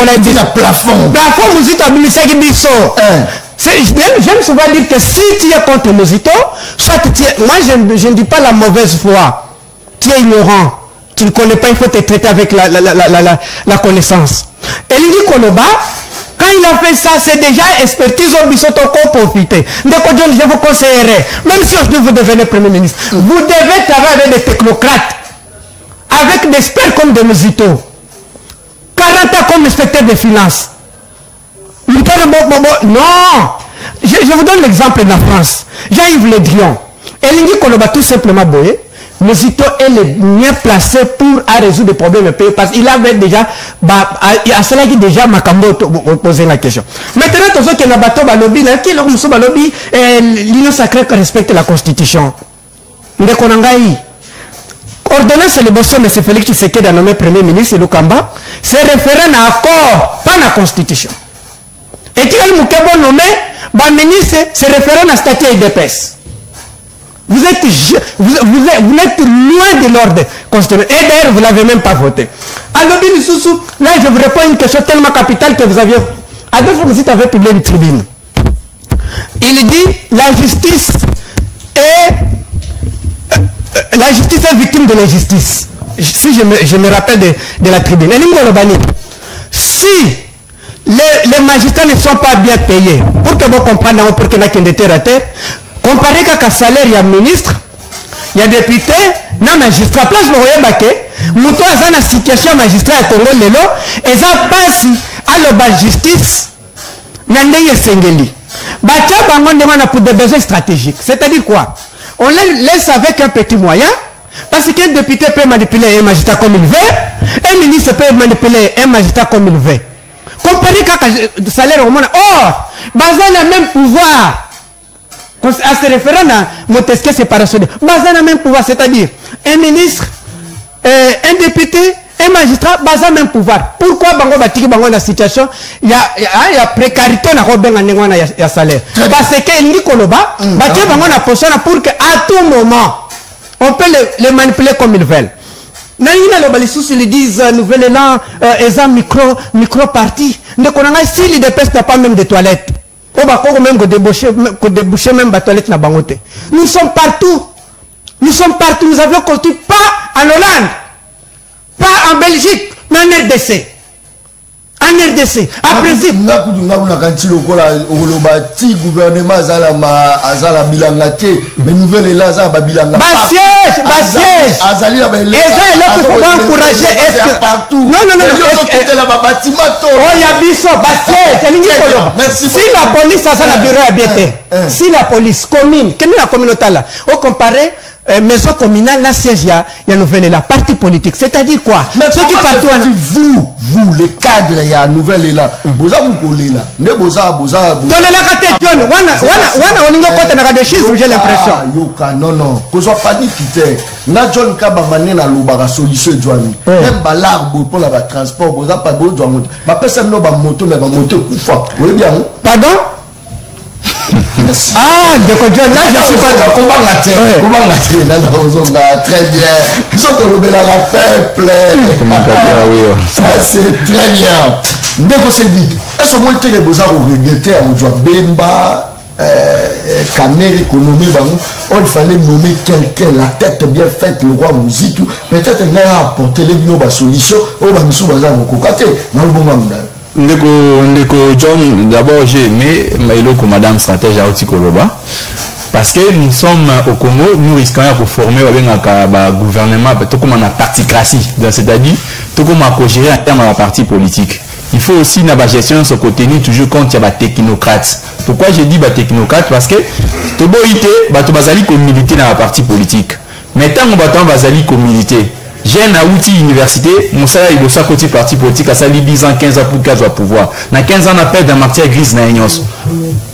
On a dit le plafond. Plafond, Mozito, Abimisak Bisso. J'aime souvent dire que si tu es contre Mozito, soit tu es, moi je ne dis pas la mauvaise foi. Tu es ignorant. Tu ne connais pas, il faut te traiter avec la connaissance. Et il dit Koloba, quand il a fait ça, c'est déjà expertise au Bissoto qu'on profiter. Donc je vous conseillerais, même si aujourd'hui vous devenez Premier ministre, vous devez travailler avec des technocrates, avec des experts comme des Mozito. 40 ans comme inspecteur des finances. Non, je vous donne l'exemple de la France. Jean-Yves Le Drian. Elingi Koloba tout simplement boyé. Mozito est le mieux placé pour résoudre des problèmes de pays parce qu'il avait déjà, à cela qui déjà Makambo posé la question. Maintenant, tous ceux qui ont bateau balobi, qui est le balobi, l'Union sacrée respecte la Constitution. Ndekonangai. Ordonnance c'est le bosso, mais c'est Félix Tshisekedi a nommé Premier ministre Lukamba. C'est référent à accord, pas à la Constitution. Et qui a le nommé, ministre, c'est référent à statut IDPS. Vous êtes loin de l'ordre constitutionnel. Et d'ailleurs, vous ne l'avez même pas voté. Alors, là, je vous réponds à une question tellement capitale que vous aviez... Adolphe Mozito avait publié une tribune. Il dit, la justice est victime de l'injustice. Si je me rappelle de la tribune. Si les magistrats ne sont pas bien payés, pour que vous compreniez, pour que vous ayez comparé qu'à salaire, il y a ministre, il y a député, il y a magistrat. Place le royaume baquet, mouton a une situation magistrat à Congo Lelo, et ça passe à la justice, n'andeye sengeli. Batia bangon demande pour des besoins stratégiques. C'est-à-dire quoi? On les laisse avec un petit moyen, parce qu'un député peut manipuler un magistrat comme il veut, un ministre peut manipuler un magistrat comme il veut. Comparé qu'à salaire au monde, or, basé le même pouvoir. À se référer à Montesquieu séparation, basé le même pouvoir, c'est-à-dire un ministre, un député, un magistrat, basé le même pouvoir. Pourquoi bango batiki bango dans la situation, il y a précarité na robin en ya salaire. Parce que il dit Koloba, batiki bango na position pour que à tout moment on peut les manipuler comme ils veulent. Naïna le balisous ils disent nouvelle là, micro parti. Ne connaissons si les dépêches n'a pas même de toilettes. On va même déboucher même la toilette na bangote. Nous sommes partout. Nous sommes partout. Nous avons construit pas en Hollande, pas en Belgique, mais en RDC. En RDC. Après ça. Gouvernement azala bilangate, mais nouvelle là za bilanga. Siège. Azali la belle. Et ça est là pour encourager. Est-ce que partout. Non. Oh ya biso siège. Si la police a ça la bureau habité. Si la police commune, quelle est la communauté là? Au comparé maison communale, la siège, il y a nouvelle là, parti politique. C'est-à-dire quoi? Ceux qui partent vous, les cadres, il y a nouvelle là. Boza Moukolé là. Ne boza. Donnez la carte John. On n'y a pas de chiffres, j'ai l'impression. Non. Qu'on soit pas dit quitter. Na John Kaba mané na lobara solution John. Même balarbo pour la transport, boza pas besoin de moto. Ma personne n'a pas moto, mais ma moto koufa. Vous voyez bien? Pardon? Ah, d'accord, là je suis pas d'accord. Comment la tirer là, très bien. Ils sont tombés dans la peuple. Ça c'est très bien. Négocier vite. Est-ce que moi je les beaux-arts au regretté à Oudjoa Bemba, Caner, économie, il fallait nommer quelqu'un, la tête bien faite, le roi Mouzitou. Peut-être qu'il a apporté les solutions. On va nous soumettre à nos côtés. Dans le bon moment. Ndeko John, d'abord j'ai aimé Maïlo comme madame stratège à Oti Koloba parce que nous sommes au Congo, nous risquons de former un gouvernement tout comme une particratie, c'est-à-dire tout comme à gérer en termes de parti politique. Il faut aussi dans la gestion se tenir toujours compte il y a des technocrates. Pourquoi j'ai dit technocrates? Parce que tout le bazali comme militer dans la parti politique. Mais tant qu'on va bazali comme militer. J'ai un outil université, mon salaire il doit côté parti politique à ça 10 ans, 15 ans pour qu'elle pouvoir. Dans 15 ans on appelle dans matière grise na Ignos.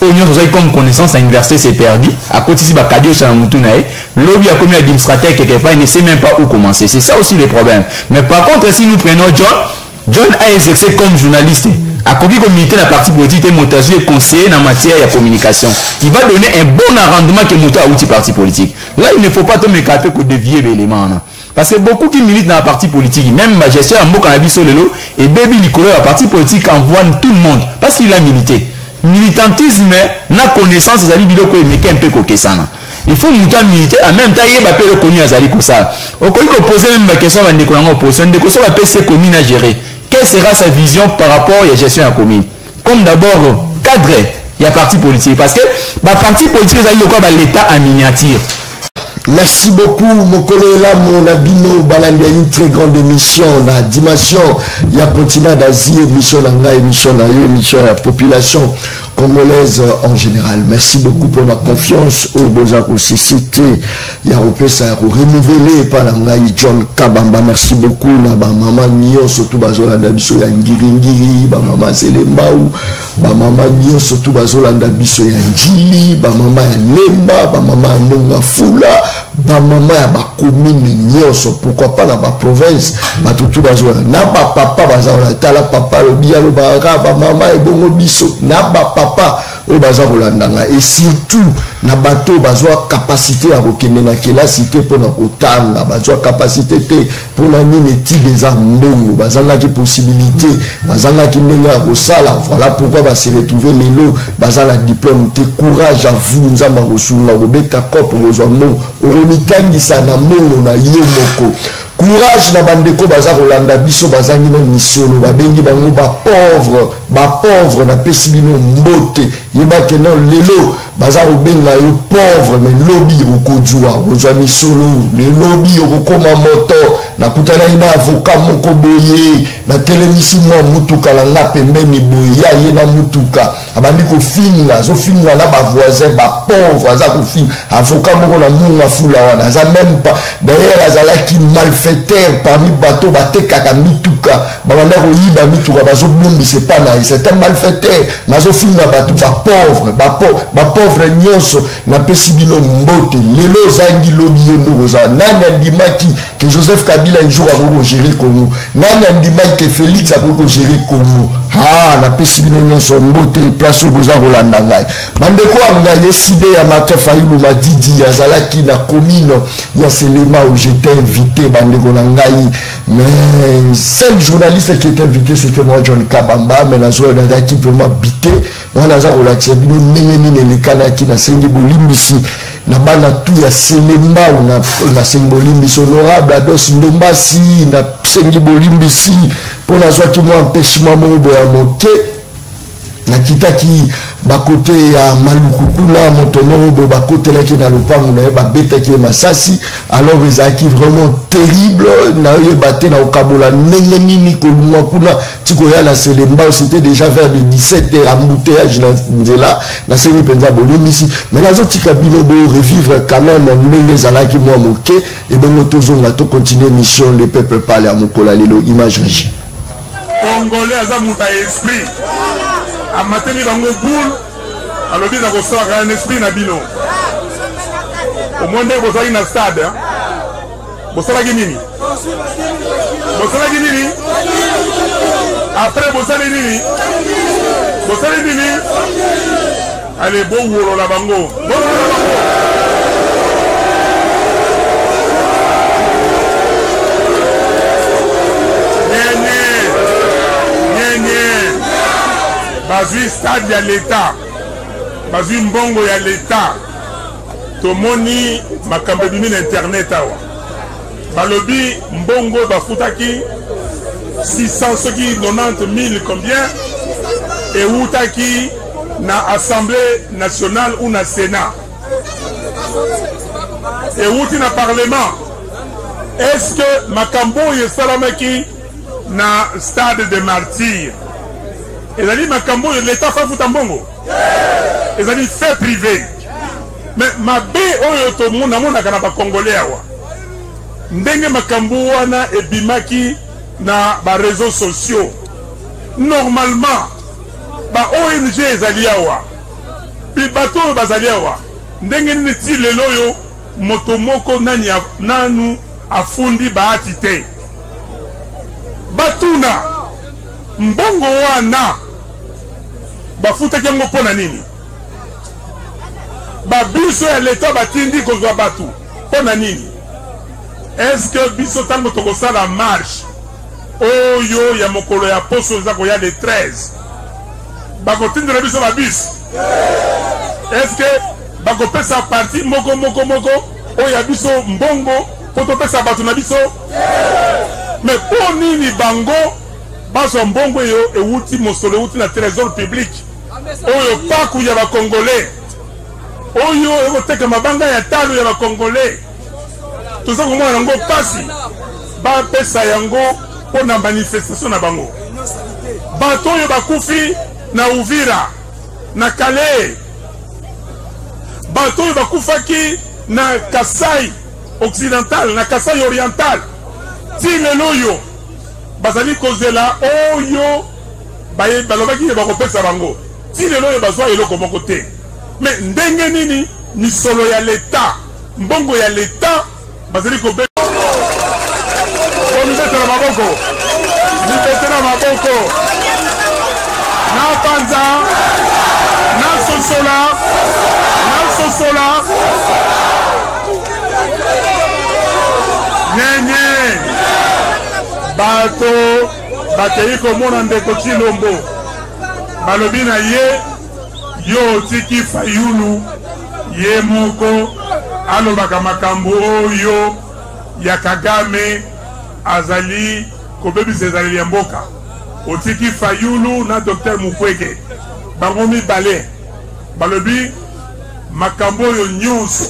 Ignos vous avez comme connaissance à l'université c'est perdu. À côté ici Bakadio sur la Moutunae, lobby a commis administrateur quelque part, il ne sait même pas où commencer. C'est ça aussi le problème. Mais par contre si nous prenons John a exercé comme journaliste. À côté comme militaire la partie politique et montage et conseiller en matière de communication. Il va donner un bon rendement que monter à outil parti politique. Là il ne faut pas tomber capé pour dévier l'élément. parce que beaucoup qui militent dans la partie politique, même ma gestion en mot cannabis lelo et baby Nicolas la partie politique envoie tout le monde parce qu'il a milité. Militantisme na connaissance des alliés biloko et mais un peu kokesana. Il faut muta militer en même temps il va pas reconnu azali ko ça. Au quoi il poser même ma question va Nicolas en opposition de ko la PC commune à gérer. Quelle sera sa vision par rapport à la gestion de la commune? Comme d'abord cadre, il y a parti politique parce que la parti politique c'est l'État en miniature. Merci beaucoup, mon collègue là, mon abino, Balandia, une très grande émission, la dimension, il y a continent d'Asie, émission d'Anga, émission d'Aïe, émission de la population congolaise en général. Merci beaucoup pour la confiance au Beaux-Arts aussi cité. Il y a repris ça, renouvelé par l'Anga, John Kabamba. Merci beaucoup, na ba maman Nio, surtout Bazola Dabiso, ya Ngiri, ba maman Selembao, ba maman Nio, surtout Bazola Dabiso, ya Njili, ba maman ya Lemba, ba maman Monga Fula. Ba mama ya ba commune nyonso pourquoi pas dans ba province ba tutu bazola na ba papa bazola tala papa lo bia lo ba ba mama e bongo biso na ba papa o bazola ndanga et surtout na bato bazoa capacité à kokende na kelasité pour na kotanga bazoa capacité te pour na nini ti des armes bazanga ki possibilité bazanga ki ndenge ko sala voilà pourquoi va se retrouver lelo bazala diplôme te courage à vous nzamba kosunga kobeta kopo bozombo omitangisa na mono na ye moko courage na bandeko baza kolanda biso bazangi na misolo babengi bango ba pauvre na pesi bino mbote yeba ke non lelo baza kobenga yo pauvre mais lobby okodjua ozwa misolo le lobby okokoma moto na kutana ina avocat moko boye na telemisi mwa mutuka la nga pembeni boye ya ye na mutuka abandi kofinga zo finga na ba voisin ba pauvre aza kofinga avocat moko na munga fula wana aza même pas d'ailleurs azalaki malfaiteur parmi bateau batekaka mituka babanda koyiba mituka bazobombisa pa na c'est un malfaiteur nazo finga bato ba pauvre nyonso na pesi bino mbote lelo zangi lobi yondo za nani andimaki que Joseph Kabila un jour a géré Congo nani andimaki que Félix a géré Congo na pesi bino nyonso mbote place au boza rolanda ngai bandeko anga yeside ya Martin Fayulu Madidi azalaki na commune ya Selema où j'étais invité bandeko na ngai mais seul journaliste qui était invité c'était moi John Kabamba mais la zone d'aki vraiment bité on a za relatia bino nini nelikana ki na sengi bolimbisi na bana tu ya Selema na sengi bolimbisi honorable Ados Ndombasi na sengi bolimbisi pour la joie qui m'a empêché moi ya moke na kitaki bakote ya Malukukuna motono bo bakote la ki na lopango na ba beta ki masasi alors ezaki vraiment terrible na yebate na okabola ndenge nini ko lumwa kuna tiko ya la Selemba c'était déjà vers le 17h embouteillage na nzela na sengi penza bolimisi mais la zoti kabilo bo revivre quand même ndenge zalaki moi moke et bon tozonga to continuer mission le peuple parle à mokola lelo image régie Congolais aza muta esprit amateli bango boule alobi na kosala un esprit na bino omonde bozali na stade bosalaki nini après bosali nini allez bowolola bango bazui stade ya l'État bazui mbongo ya l'État tomoni makambo ebimi na internet awa balobi mbongo bafutaki 600 soki 90 000 combien eutaki na Assemblée nationale ou na Sénat euti na Parlement. Est-ce que makambo esalamaki na stade de martyrs? Et ali makambo l'État fa futa mbongo. Et ali fait privé. Mais ma bé oyo to mona mona kana ba congolais awa. Ndenge makambo wana ebimaki na ba réseaux sociaux. Normalement ba ONG ezali awa. Puis bato bazali awa. Ndenge niti lelo yo moto moko nani nanu afundi baati te. Batuna mbongo wana bafuta kiango pona nini? Babiso ya l'État batindi kozwa batu pona nini? est-ce que biso tango tokosa la marche oyo ya mokolo ya poso za koya le 13 bakotindela biso ba bis est-ce que bakopesa parti moko oyo ya biso mbongo po topesa bato na biso mais po nini bango baso mbongo eyo ewuti mosolo ewuti na trésor public oyo paku ya bakongolais oyo ekoteka mabanga ya talo ya bakongolais toza komona yango pasi bapesa yango mpo na manifestation na bango bato oyo bakufi na Uvira na Calais bato oyo bakufaki na Kasai occidental na Kasai oriental ti lelo oyo bazali kozela oyo balobaki bakopesa bango ti lelo oyo bazwa eloko moko te me ndenge nini misolo ya leta mbongo ya leta bazali kobe mibetela maboko na panza na sosola nyenye bato bakei komona ndeko Chilombo balobi na ye yo tiki Fayulu ye moko alobaka makambo oyo ya Kagame azali kobebisa ezaleli ya mboka otiki Fayulu na Dr Mukwege bango mibale balobi makambo oyo nyonso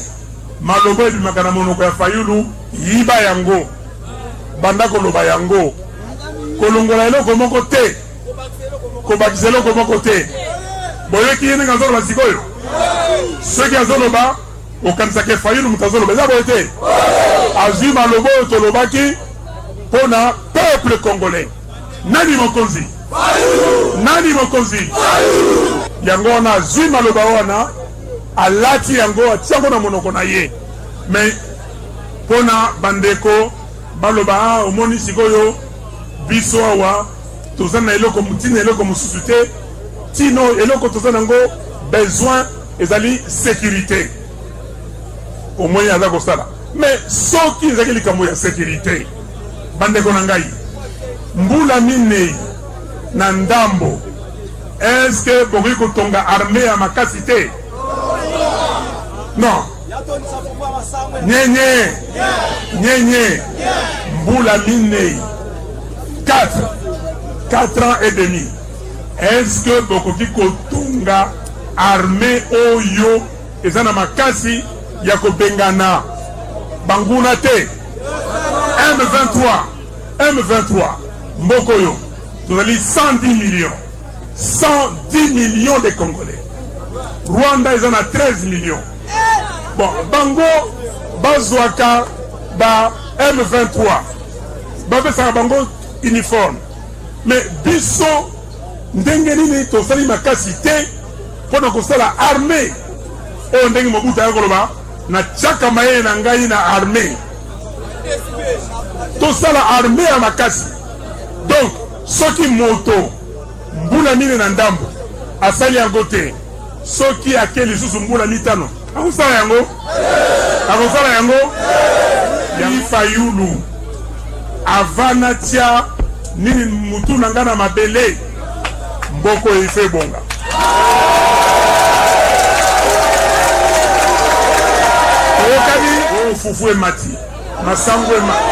malobo ebimaka na monoko ya Fayulu yiba yango banda koloba yango kolongola eloko moko te kobakisa eloko moko te boyoki ye ndenge azoloba sikoyo soki azoloba okanisaka Fayulu moto azoloba eza boye te azwi malobo oyo tolobaki mpo na peuple congolais nani mokonzi yango wana azwi maloba wana alati yango atiango na monoko na ye me mpo na bandeko baloba omoni sikoyo biso awa toza na eloko mutina eloko mosusu te tino eloko toza nango besoin ezali sécurité omoni aza kosala mais soki ezali likambo ya sécurité bandeko na ngai mbula minei na ndambo est-ce que bokoki kotonga armée ya makasi te non nyenye mbula minei 4 ans et demi est-ce que bokoki kotonga armée oyo eza na makasi ya kobengana banguna te M23 mboko oyo tozali 110 millions de Congolais. Rwanda ils en a 13 millions. Bon, bango bazwaka ba M23 bapesaka bango uniforme mais biso ndenge nini tosali makasi te mpona kosala armée oyo ndenge Mobutu ayakoloba na tiaka mayele na ngai na armée tosala armée ya makasi. Donc soki moto mbula mine na ndambo asali yango te soki ake lisusu mbula mitano akosala yango ya Fayulu avana tia nini mutu na nga na mabele mboko ife bonga okadi ofufu emati masango emati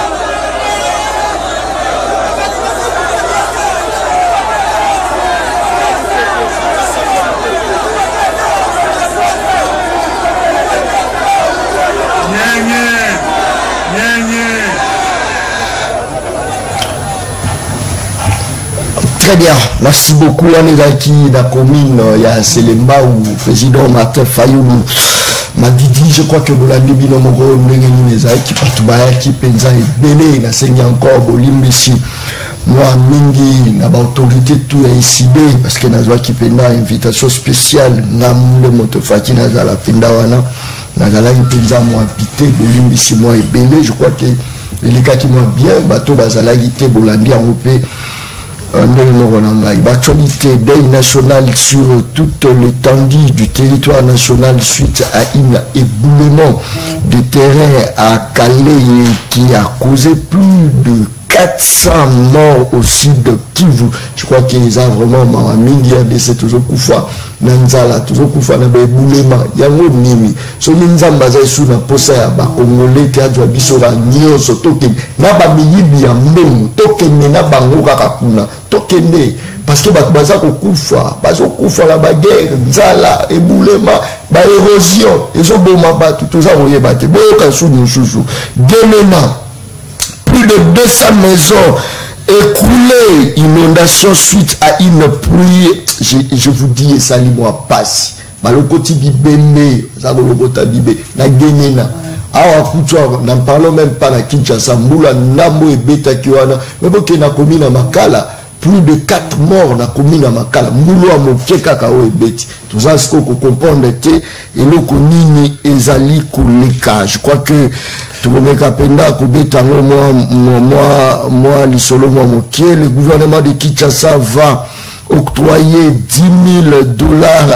Très bien, merci beaucoup. On est aquí dans la commune, il y a Selemba ou le président Martin Fayulu m'a dit, je crois que vous l'avez dit, qui pensa belé, na sengi encore bolimbisi moi mingi na ba autorité tout ici parce que nazwa qui penda invitation spéciale na le motofaki na la penda wana na la pensa moi habité bolimbisi moi belé. Je crois que les gars qui m'ont bien bateau bazala guité bolandi en opé L'actualité deuil national sur toute l'étendue du territoire national suite à un éboulement de terrain à Calais qui a causé plus de 400 morts au sud de Kivu. Je crois qu'ils ont vraiment de c'est toujours Koufa, Nanzala, toujours Koufa, Nabébouléma, Yango Nimi. So Ninzamba sous la posa, Congolais, Théâtre, Bissora, Nio, Sotoken, Naba Miyibi, Mbem, Token, Nabango, Kakuna, Tokene, parce que Baza Koufa, Bazo Koufa, la baguette, Nzala, Eboulema, érosion, ils ont beau m'abattre, tout ça, vous y battez, Boka sous nous chouchou, Déména. Plus de 200 maisons écroulées, inondation suite à une pluie. Je vous dis, ça moi passe. Malokoti bibembe, ça malokota bibé, na genena. Awa kuchwa, n'en parlons même pas na Kinshasa, Moula, Nambo et Beta Kiwana, mais bon, qui n'a commis na Makala. Plus de 4 morts na commune à Makala. Moulou a moqué kakao et bêti. Tout ça, ce qu'on comprend, et le konini ezali koleka. Je crois que tout le monde a penda kobeta moi, l'isolo moi moqué. Le gouvernement de Kinshasa va octroyer $10,000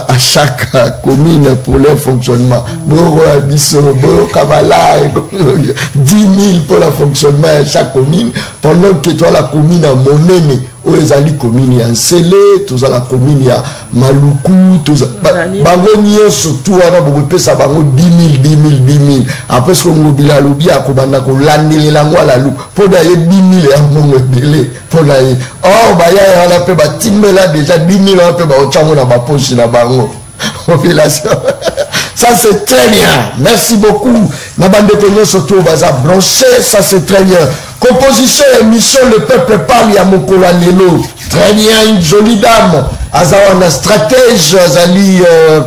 à chaque commune pour leur fonctionnement. Boro Abisso, Boro Kabala, 10 000 pour le fonctionnement à chaque commune, pendant que toi la commune a Monene, où les alliés communes en Sélé, tous à la commune à Maluku, tous à surtout à ça va 10 000. Après ce qu'on mobile à l'oubli à Kobana, qu'on l'année les langues à la loup, pour d'ailleurs 10 000 et un bon délai, pour d'ailleurs. Oh, bah, il y a un peu, bah, là déjà 10 000 un peu, bah, au chamon à ma poche, là, bah, population. Ça c'est très bien. Merci beaucoup. Ma bande de pognon surtout va brancher. Ça c'est très bien. Composition et mission, le peuple parle à Mokola Lelo. Très bien, une jolie dame. Azawana stratège, Azali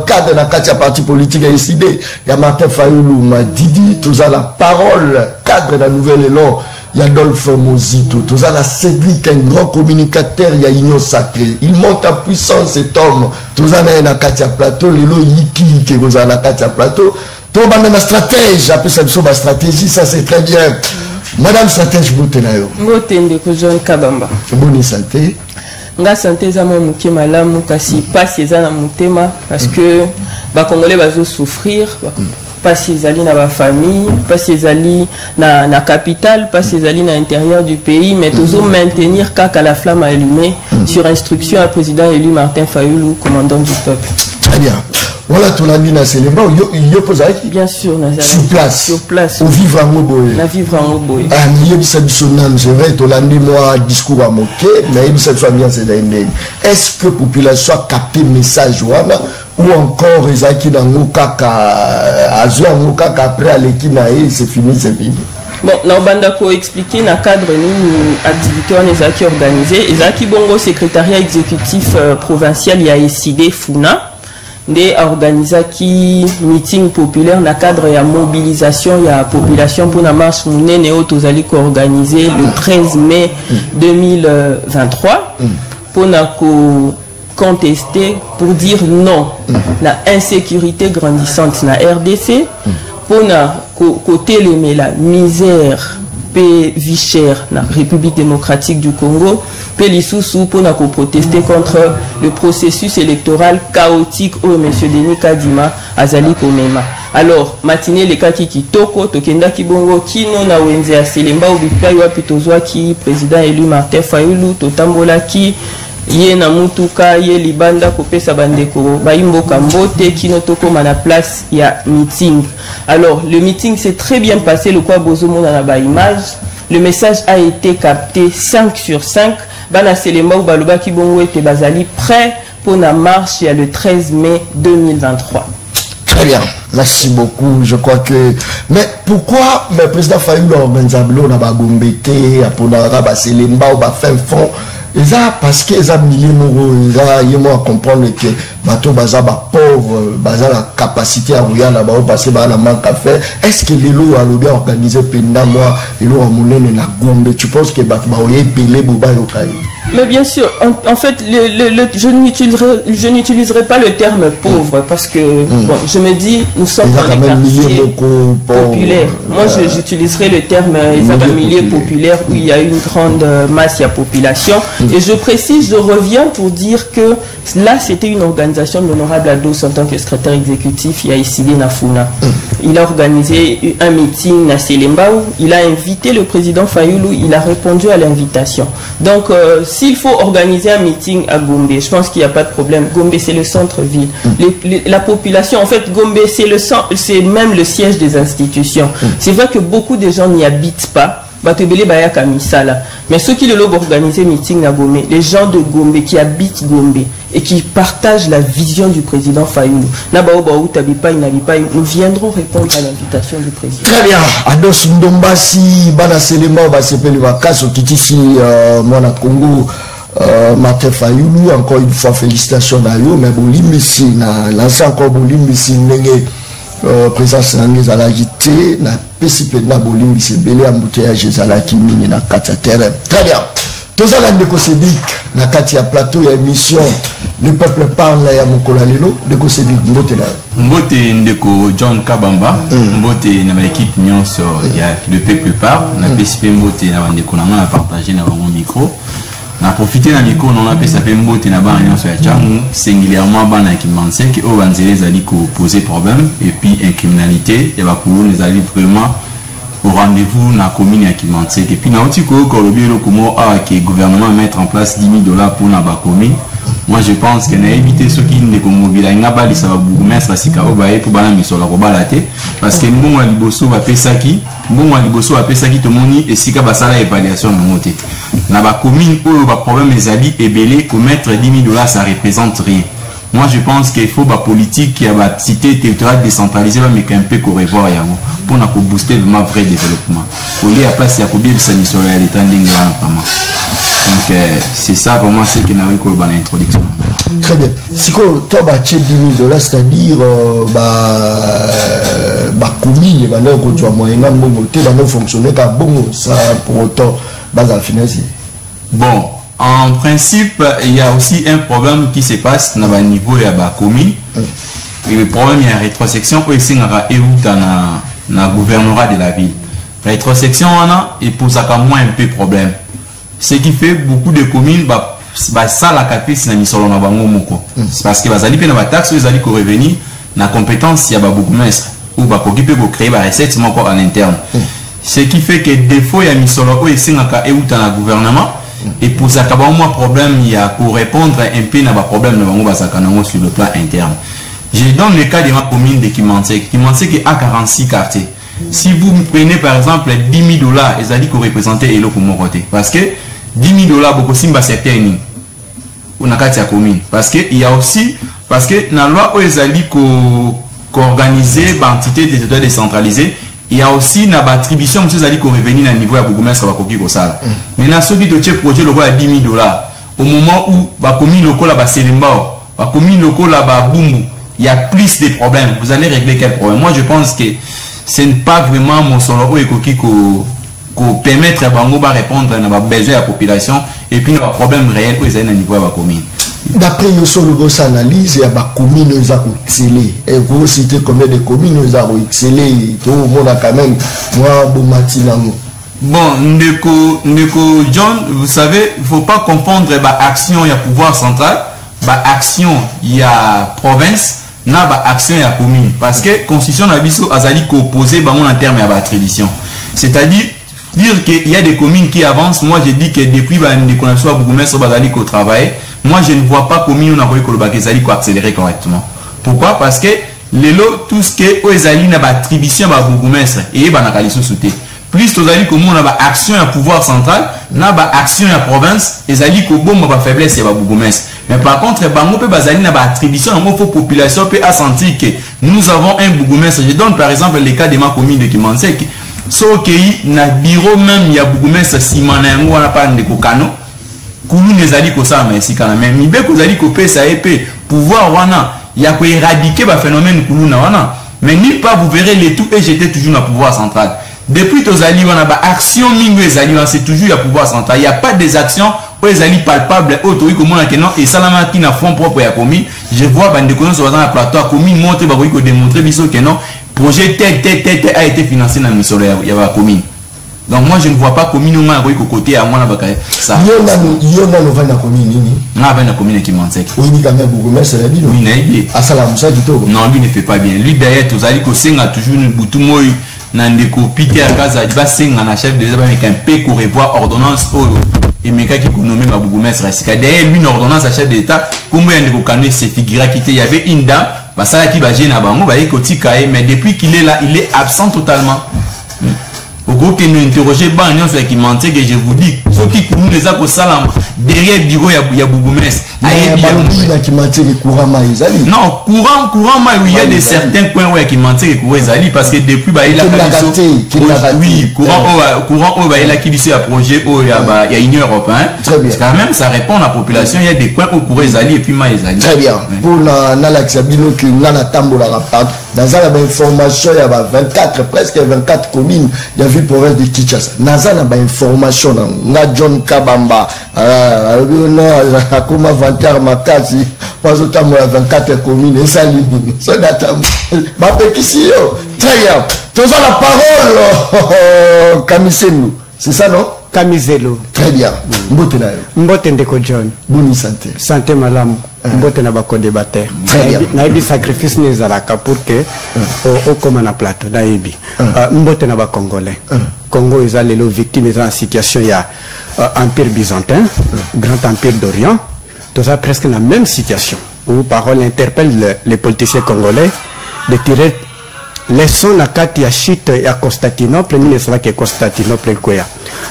cadre de la parti politique à décidé. Il y a Martin Fayoulou, Madidi, tout ça la parole, cadre de la nouvelle élan. Il y a Adolphe Mozito, tout ça la Cédric, un grand communicateur, il y a Union Sacrée. Il monte en puissance cet homme. Tout ça il y a Katia Plateau, Lelo Yiki, qui vous a la Katia Plateau. Tout le monde stratège, après ça, ma stratégie, ça c'est très bien. Madame stratège, vous tenez. Ngotende ko John Kabamba. Bonne santé. Nga santé za mo muke malamu kasi pasi za na mutema parce que ba Congolais bazo souffrir. Pasi ezali na ba famille, pasi ezali na capitale, pasi ezali na intérieur du pays, mais toujours maintenir kaka la flamme allumée sur instruction à président élu Martin Fayoulou, commandant du peuple. Très bien. Voilà, tout la nuit, c'est les bras, bien sûr, sur place. Sur place. Au vivre en Oboé. La vivre en Oboé. Ah, c'est vrai, tout la nuit, moi, discours à moquer, mais il s'est bien, c'est d'aimer. Est-ce que la population a capté le message, ou encore, ils ont qui dans nos caca, après, à l'équipe, c'est fini, c'est fini. Bon, na bandako expliquer na cadre ni activité on ezaki organisé, ezaki bongo secrétariat exécutif provincial ya ECD Funa. Nde organisaki meeting populaire na cadre ya mobilisation ya population pour la marche munene otozali ko organiser le 13 mai 2023 pour na ko contester pour dire non la insécurité grandissante na RDC pour na côté la misère pe vie chère na République démocratique du Congo pe lisusu pour na protester contre le processus électoral chaotique où monsieur Denis Kadima azali komema. Alors matinée les kaki kitoko tokenda kibongo kino na wenze ya Selemba ubikai wapi tozwa ki président élu Martin Fayoulou totambola ki ye na mutuka ye libanda kopesa bandeko baimboka mbote kino tokoma na place ya meeting. Alors le meeting s'est très bien passé, le quoi bozomo na ba image, le message a été capté 5 sur 5. Bana Selemba ou baloba ki bongo ete bazali prêt pour la marche il y a le 13 mai 2023. Très bien, merci beaucoup. Je crois que. Mais pourquoi le président Fayoulou Benzablo n'a pas gombété pour la Selemba ou fin fond? Et ça, parce qu'ils ont mis ils ont comprendre que bateau baza ba pauvre, baza la capacité à regarder là-bas parce que bah la manque à faire. Est-ce que les lots a bien organisé pendant moi, les lots a moulé na gombe? Tu penses que bah oye pelé boba yokai? Mais bien sûr, en fait, je n'utiliserai pas le terme pauvre parce que bon, je me dis, nous sommes dans les quartiers populaires. Moi, j'utiliserai le terme milieu populaire où il y a une grande masse de population. Et je précise, je reviens pour dire que là, c'était une organisation de l'honorable Ados en tant que secrétaire exécutif. Il y a Isidé Nafuna. Il a organisé un meeting à Selembao. Il a invité le président Fayoulou. Il a répondu à l'invitation. Donc, s'il faut organiser un meeting à Gombe, je pense qu'il n'y a pas de problème. Gombe, c'est le centre-ville. La population, en fait, Gombe, c'est même le siège des institutions. C'est vrai que beaucoup de gens n'y habitent pas. Mais ceux qui le ont organisé meeting à Gombe, les gens de Gombe qui habitent Gombe et qui partagent la vision du président Fayoulou, nous viendrons répondre à l'invitation du président. Très bien. Ados Ndombasi, Bana Selema, Basepeli Wakaso, Titifi, Mwana Congo, Martin Fayoulou, encore une fois, félicitations à vous, mais Bolimbisi, l'ancien encore Bolimbisi, présence dans à l'agité, na PCP na Bolimbisi, belé embouteillage à la Kimini, na Katia terrain. Très bien. Tous les gens de Kosedik, na Katia plateau, il y a émission, le peuple parle, il y a Mokola Lelo, de Kosedik, Mbote là. Mbote Ndeko John Kabamba, Mbote na l'équipe Nyon sur le peuple parle, na PCP Mbote na Ndeko na a partagé na mon micro. Na profité na micro on a PCP Mbote na ba Nyon sur ya Tchamu, singulièrement ba na Kimanse qui au banzele zali ko poser problème et puis incriminalité, et ba pour les ali vraiment au rendez-vous na commune à Kimanse et puis na otiko ko lobiro comment que gouvernement mettre en place $10,000 pour na ba commune. Moi je pense que na éviter ceux qui ne komobila ngaba li sababu bourgmestre sika obaye pour bana misola ko balate parce que mbongo ya liboso ba pesaki tomoni et sika basala évaluation na moté na ba commune oyo ba problème ezali ebelé ko mettre $10,000 ça représente rien. Moi je pense qu'il faut ba politique qui a ba cité territoriale décentralisée mais qu'un peu ko revoir yango pour na ko booster le vrai développement. Au lieu à place ya ko bien sa misola ya l'état ndinga vraiment. Donc c'est ça pour moi c'est qui n'a eu que bonne introduction. Très bien. Si quoi toi bah $10,000 c'est-à-dire commune bah là quand tu as moyen de monter bah non fonctionner pas bon ça pour autant base à financer. Bon en principe il y a aussi un problème qui se passe dans le niveau de la commune. Et le problème il y a une rétrosection où il y a un gouvernorat de la ville. La rétrosection on a et pour ça moins un peu problème. Ce qui fait beaucoup de communes ça la capice na misolo na bango moko c'est parce que bazali pe na ba taxe ils ali ko revenir na compétence ya ba bourgmestre ou ba ko kipe ko créer ba recette moko à l'interne ce qui fait que défaut ya misolo o esengaka euta na gouvernement et pour ça ka ba moins problème il y a pour répondre un peu na ba problème na bango basaka nango sur le plan interne. Je donne le cas de ma commune de Kimanse qui a 46 quartiers. Si vous prenez par exemple $10,000 ils ali ko représenter elo pour mon côté parce que $10,000 beaucoup simba certains on a quatre communes parce que il y a aussi parce que dans la loi ezali ko organiser l'entité territoriale décentralisée il y a aussi na attribution monsieur ezali ko revenir à niveau ya bourgmestre ba koki ko sala maintenant ceux qui doivent projet le à $10,000 au moment où ba commune lokola ba Selembao ba commune lokola ba Bumbu il y a plus de problèmes vous allez régler quel problème. Moi je pense que ce n'est pas vraiment mon solo ou ekoki ko permettre à Bango de répondre à nos besoins de la population et puis nos problèmes réels pour les niveau de la commune. D'après votre analyse, il y a des communes qui ont excellé. Et vous citez combien de communes qui ont excellé? Tout le monde a quand même bon, Ndeko John, vous savez, il ne faut pas confondre l'action, il y a pouvoir central, l'action, il y a province, na action, il y a commune. Parce que la constitution a opposé en termes de la tradition. C'est-à-dire, dire qu'il y a des communes qui avancent, moi je dis que depuis qu'on a soit bourgmestre au travail, moi je ne vois pas commune on a accélérer correctement. Pourquoi? Parce que tout ce qui est aux attribution à bourgmestre et à sauter. Plus aux alliés comme on a action à pouvoir central, na action à province, les alliés comme bon ma faiblesse et bourgmestre. Mais par contre, bango peut bazali na attribution à population peut sentir que nous avons un bourgmestre. Je donne par exemple le cas de ma commune de Kimanse. So kei na bureau même il y a bourgmestre simana yango wana pa ndeko kano kulu nezali ko sa mais si kana même ibe ko zali ko pesa épée pouvoir wana ya ko éradiquer ba phénomène kulu na wana mais ni pas vous verrez les tout et j'étais toujours na pouvoir central depuis tozali wana ba action mingo ezali wana c'est toujours ya pouvoir central il y a pas des actions ezali palpable autori komona que non et salama qui na fond propre ya commune je vois bande connaissance sur un plateau à commune montre ba ko démontrer biso que non projet tel a été financé dans mission ya ba commune. Donc moi je ne vois pas commune au moins côté à moi na baka ça. Yo na va na commune nini? Na va na commune qui Mantek. Oui ni quand même bourgmestre la ville. Oui na bien. Asala Moussa Dito. Non lui ne fait pas bien. Lui derrière tous ali ko senga toujours une butu moy na ndeko Peter Kaza ba senga na chef de l'État avec un peu ko revoir ordonnance olo. Et Meka qui nommé ma bourgmestre Sika derrière lui une ordonnance à chef de l'État comme il ndeko kané c'est figura qui il y avait une dame bah ça qui va gêner bango ba ikoti kae mais depuis qu'il est là il est absent totalement. Au gros que nous interroger Bagnon sur qui mentait que je vous dis ceux qui nous les a au salam derrière le bureau il y a Bougomès qui mentait les courants maïzali non courant il y a des certains points où qui mentait les courants maïzali parce que depuis bah il a oui courant où bah il a qui dit à projet où il y a une Europe hein quand même ça répond à la population il y a des points où courant maïzali et puis maïzali très bien pour la l'axabino qui n'a la tambola rapide dans la information il y a 24 presque 24 communes province de Kinshasa nazana ba information na John Kabamba akoma 20 makasi pazo tamo ya 24 communes et ça data ba pétition très bien tous la parole Kamiselu c'est ça non Kamizelo très bien mbote na mbote ndeko John bonne santé malamu mbote na bako débatteur na ibi sacrifice ne zalaka pour que au comme na plateau na ibi mbote na ba congolais Congo ils allaient les victimes en situation il y a empire byzantin grand empire d'Orient tout ça presque la même situation où parole interpelle les politiciens congolais de tirer leçon na kati ya chute ya Constantinople ni sala ke Constantinople koya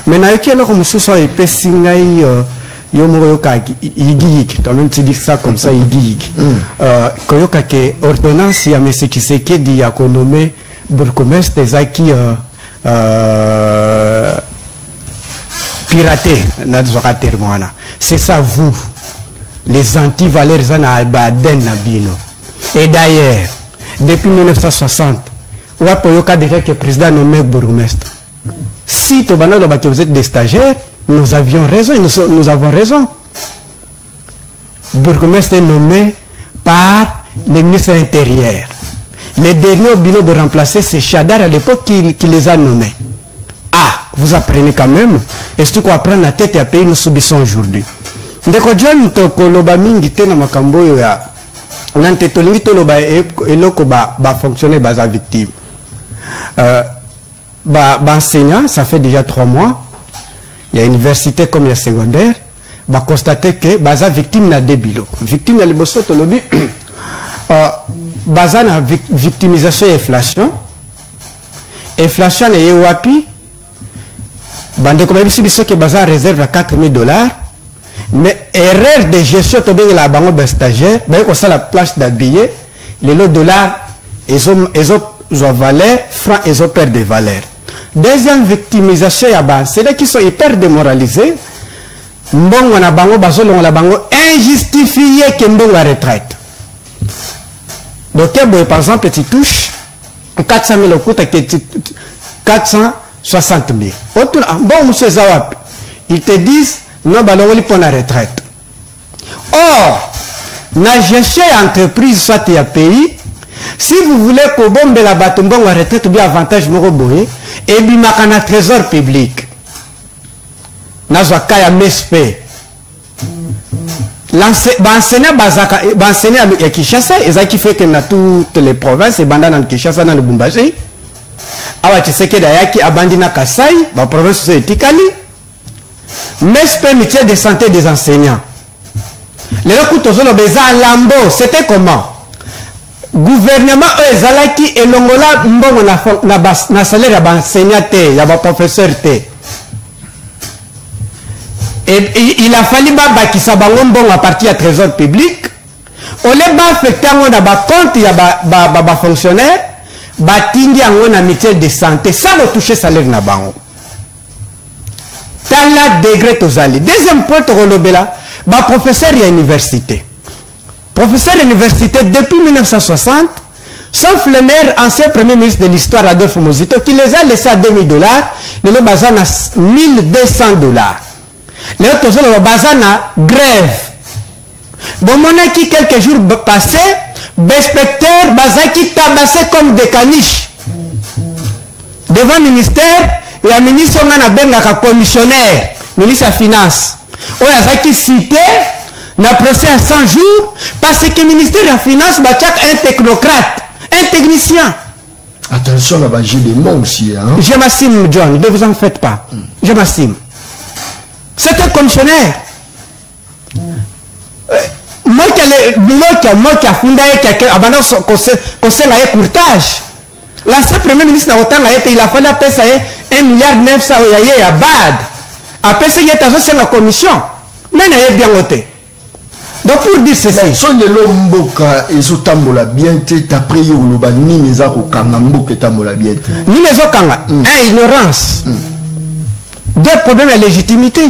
mais na yeki alors mususu epesi ngai yo moyoka igigi toi-même tu dis ça comme ça igigi koyoka ke ordonnance ya monsieur Tshisekedi ya konomé bourgmestre ezaki piraté na zokatermona c'est ça vous les anti-valeurs na baden na bino et d'ailleurs depuis 1960 wapoyoka déjà que président nommé bourgmestre si Tobana que vous êtes des stagiaires nous avions raison nous avons raison bourgmestre est nommé par le ministre intérieur les derniers au bureau de remplacer c'est Chadar à l'époque qui les a nommés vous apprenez quand même et ce qu'on apprend la tête à pays nous subissons aujourd'hui ndeko John tokoloba mingi tena makambo ya nante tolingi toloba eloko ba fonctionner baza victime enseignant ça fait déjà 3 mois il y a université comme il y a secondaire constater que baza victime na debilo victime ya liboso tolobi baza na victimisation et inflation na wapi bande comme ici biso que baza réserve à $4,000 mais erreur de gestion de la banque de stagiaire ben comme ça la place d'habiller les $, ils ont valeur francs ils ont perdre de valeur deuxième victimisation ya ban c'est là qui sont hyper démoralisés mbongo na bango bazolo la bango injustifié que mbongo à retraite donc par exemple tu touches 400 000 coûte 460 000 autour bon monsieur Zawap ils te disent non balongoli pour la retraite or na gestion entreprise soit ya pays si vous voulez que bombe la batombo la retraite ou bien avantage moko boye et bimaka na trésor public nazwa kaya MSP l'enseignant à Kinshasa et qui fait que dans toutes les provinces et bandana na Kinshasa na Lubumbashi awa Tshisekedi ayaki abandi na Kasai ba province etikali MSP métier de santé des enseignants les lokutozolo beza lambo c'était comment gouvernement ezalaki elongola mbongo na salaire ya ba enseignant te ya ba professeur te et il a fallu bakisa bango mbongo à partir ya trésor public ole ba affecté yango na ba compte ya ba fonctionnaire batindi yango na métier de santé sans retoucher salaire na bango tala degré tozali deuxième point tolobela ba professeur ya université professeur d'université depuis 1960 sauf le maire ancien premier ministre de l'histoire Adolphe Muzito qui les a laissés à $2,000 le bazar na $1,200 Les autres ont bazana grève. Bon, mon qui quelques jours passés, inspecteurs bazaki tabassé comme des caniches. Devant le ministère, il y a un ministre qui a commissionnaire, ministre des Finances. Il y a qui cité, n'a procès à 100 jours, parce que le ministère des Finances va un technocrate, un technicien. Attention, là-bas, j'ai des noms aussi. Hein? Je m'estime, John, ne vous en faites pas. Je m'estime. C'est un commissionnaire. Moi qui a fondé avant conseil de courtage. L'ancien premier ministre il a fallu appeler 1,9 milliard à BAD. Après ça, il y a la commission. Mais il y a bien voté. Donc pour dire ceci. Si on est l'omboka et so tambola bien tête après il y a ni les ako kangamboka tambola bien tête. Ni les okanga. Ignorance. Deux problèmes de légitimité.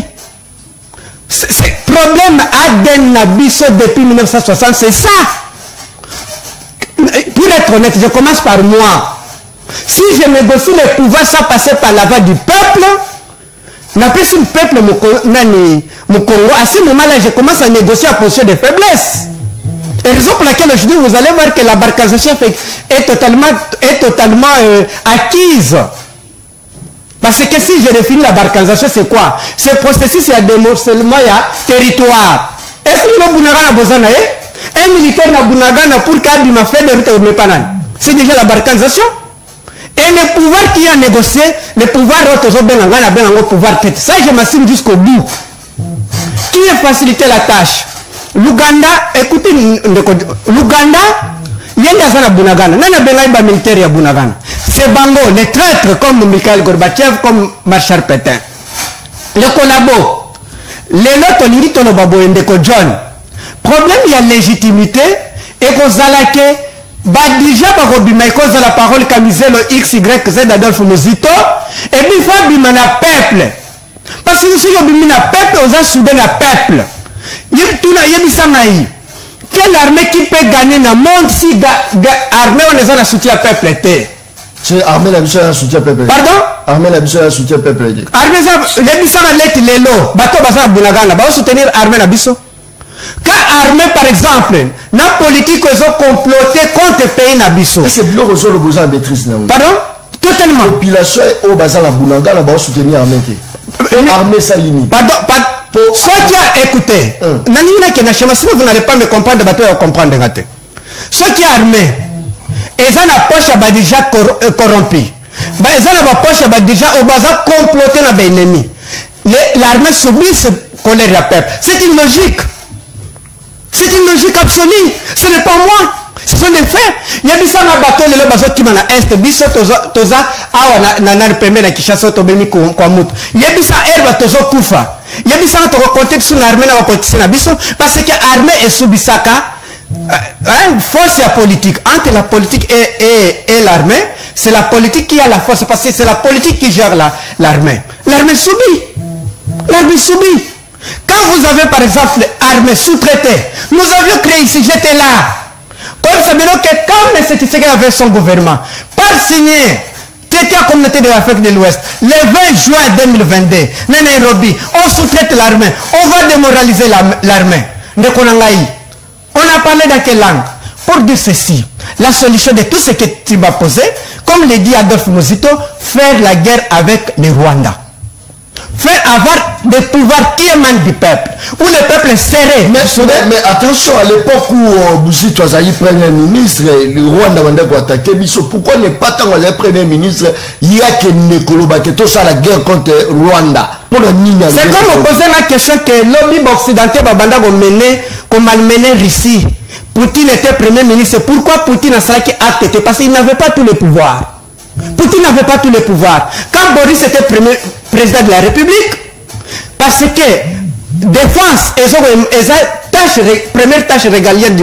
C'est problème Aden Nabiso depuis 1960, c'est ça. Pour être honnête, je commence par moi. Si je négocie le pouvoir sans passer par la voie du peuple, n'a pas si le peuple mon Congo, à ce moment-là, je commence à négocier à position de faiblesse. Et raison pour laquelle aujourd'hui, vous allez voir que la barcanisation est totalement acquise. Parce que si je définis la barcanisation, c'est quoi? Ce processus, il y a des morcellement, il y a territoire. Est-ce que le Bounagana a besoin un militaire n'a Bounagana pour qu'il m'a fait de route au Mépanan? C'est déjà la barcanisation. Et le pouvoir qui a négocié, le pouvoir au pouvoir tête. Ça, je m'assure jusqu'au bout. Qui a facilité la tâche? L'Ouganda, écoutez, l'Ouganda, il y a des Bounagana. Il y a des militaires à Bounagana. C'est Bango, les traîtres comme Mikhail Gorbatchev, comme Marshal Pétain. Le collabo, les lots, on dit que John. Problème, il y a légitimité et qu'on s'alake. Déjà, à la parole Camiselo X, Y, Z, Adolphe Mozito, et puis il faut bimana peuple. Parce que si on bimana peuple, on a soudé le peuple. Il y a quelle armée qui peut gagner dans le monde si l'armée on est en soutien peuple était? C'est armée la mission à soutien peuple. Pardon? Armée la mission à soutien peuple. Armée les missions à l'être les lots. Bateau basa Bounagana, va soutenir armée la biso. Quand armée par exemple, la politique ils ont comploté contre le pays na biso. C'est bien que le besoin de maîtrise. Pardon? Totalement. La population au basa la Bounagana va soutenir armée. Armée ça limite. Pardon, soit qui a écouté. Nanina qui n'a jamais, sinon vous n'allez pas me comprendre, bateau à comprendre. Soit qui a armé. Ils ont la poche à déjà corrompu. Ils ont la poche à déjà au bazar comploté dans l'ennemi. L'armée subit ce colère de la peuple. C'est une logique. C'est une logique absolue. Ce n'est pas moi. Ce sont des faits. Il y a des gens qui ont bateau qui m'ont est. Biso toza awa na permet na Kinshasa tobemi kwa mutu. Il y a des gens herba tozo kufa. Il y a des gens qui ont contexte sur l'armée na politique na biso parce que l'armée est subisaka. Force et politique. Entre la politique et l'armée, c'est la politique qui a la force parce que c'est la politique qui gère l'armée. L'armée subit. L'armée subit. Quand vous avez par exemple l'armée sous-traitée, nous avions créé ici, j'étais là. Comme ça, maintenant que comme le certificat avec son gouvernement, par signé, traité à la communauté de l'Afrique de l'Ouest, le 20 juin 2022, Nairobi, on sous-traite l'armée, on va démoraliser l'armée. On a parlé dans quelle langue? Pour dire ceci, la solution de tout ce que tu m'as posé, comme le dit Adolphe Mozito, faire la guerre avec le Rwanda. Faire avoir des pouvoirs qui émanent du peuple, où le peuple est serré. Mais attention, à l'époque où Mozito a eu premier ministre, le Rwanda a attaqué Biso, pourquoi n'est pas tant le premier ministre, il y a que Nekoloba, que tout ça la guerre contre Rwanda? C'est comme poser la question que l'objet occidental va mener, comme malmener Russie. Poutine était premier ministre. Pourquoi Poutine a cela qui acte? Parce qu'il n'avait pas tous les pouvoirs. Poutine n'avait pas tous les pouvoirs. Quand Boris était premier président de la République, parce que défense, première tâche régalienne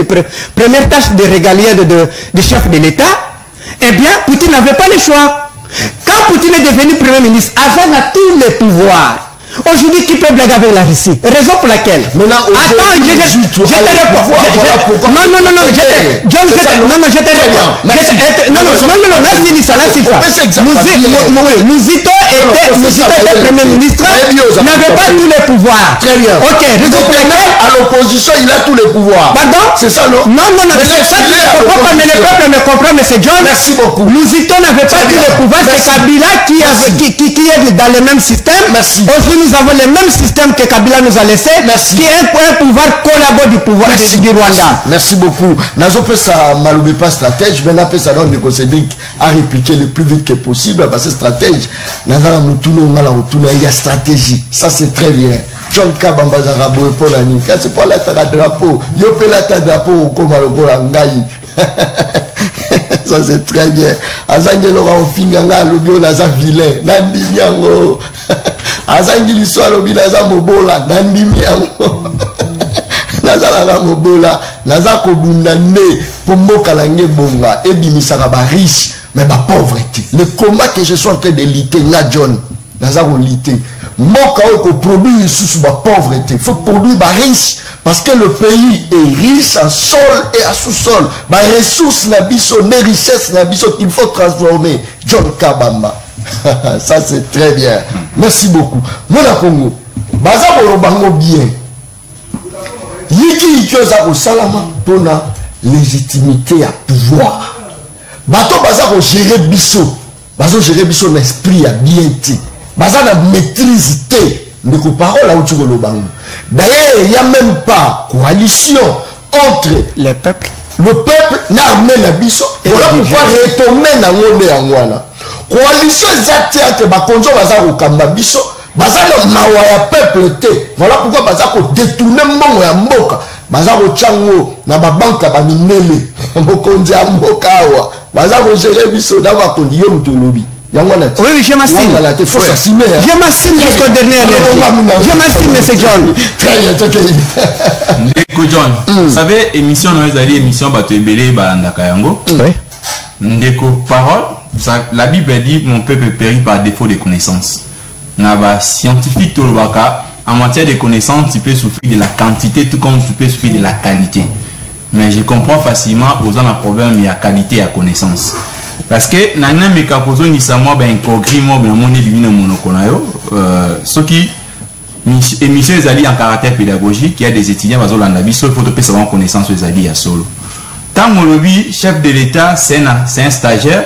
du chef de l'État, eh bien, Poutine n'avait pas le choix. Quand Poutine est devenu premier ministre, avant tous les pouvoirs, Aujourd'hui, qui peut blaguer avec la Russie? Raison pour laquelle. Maintenant, attends, je te réponds. Non, je te réponds. Nous était Premier ministre, n'avait pas tous les pouvoirs. Très bien. Ok, raison pour laquelle. À l'opposition, il a tous les pouvoirs. Pardon? C'est ça, non? Non, c'est ça que je ne comprends pas, mais le peuple me comprend, M. John. Merci beaucoup. Luzito n'avait pas tous les pouvoirs, c'est Kabila qui est dans le même système. Merci. Aujourd'hui, nous avons le même système que Kabila nous a laissé. Merci. Qui est un pouvoir collabore du pouvoir du Rwanda. Merci beaucoup. Nazo peut ça maloube pas stratège, mais n'a ça donne des Cédric à répliquer le plus vite que possible parce que stratège. Nazala Mutuno Mala Mutuno, il y a stratégie. Ça c'est très bien. John Kabamba Zarabo et Paul Anika, c'est pas la drapeau. Yo peut la drapeau comme le Golangaï. Ça c'est très bien. Azangelo ra ofinganga lobio naza vilain. Nandi nyango. Azangili so lobi naza mobola. Nandi nyango. Naza la mobola. Naza ko bunda ne pour mboka la ngebonga et bimisaka ba riche mais ba pauvreté. Le combat que je suis en train de lutter na John. Naza ko lutter. Mboka ko produire sous ba pauvreté. Faut produire ba riche. Parce que le pays est riche en sol et en sous-sol. Les ressources, les richesses, il faut transformer. John Kabamba. Ça, c'est très bien. Merci beaucoup. Moi, la Congo, Baza Borobango bien. Yiki Ikyoza au Salama pour la légitimité à pouvoir. Bato Baza pour gérer Bisso. Baza gérer Bisso l'esprit à bien été. Baza la maîtrise T. Ne coupe parole là où tu veux le bango. D'ailleurs, il n'y a même pas coalition entre les peuples. Le peuple n'a armé la biso. Voilà pourquoi retomber dans le monde. Coalition exacte entre Bakonzo Baza au Kamba biso. Baza le Mawaya peuple té. Voilà pourquoi Baza ko détourner mbongo ya mboka. Baza ko chango na ba banka ba minele. Mokonzi ya mboka wa. Baza ko gérer biso na ba kondiyo mutolobi. Oui, je m'assine. Je m'assine jusqu'au dernier. Je m'assine, M. John. Très bien, Ndeko John, vous savez, émission nous a dit émission Bato Ebele Balandaka Yango. Ndeko, parole, la Bible dit mon peuple périt par défaut de connaissances. Naba scientifique Tolobaka, en matière de connaissances, tu peux souffrir de la quantité tout comme tu peux souffrir de la qualité. Mais je comprends facilement aux gens un problème, il y a qualité et connaissance. Parce que nana mekapozo ni samwa ba incogrimo ba moni divine monokonayo ce qui émission les alliés en caractère pédagogique il y a des étudiants bazolanda biso il faut te savoir connaissance les alliés à solo tant molobi chef de l'état c'est un stagiaire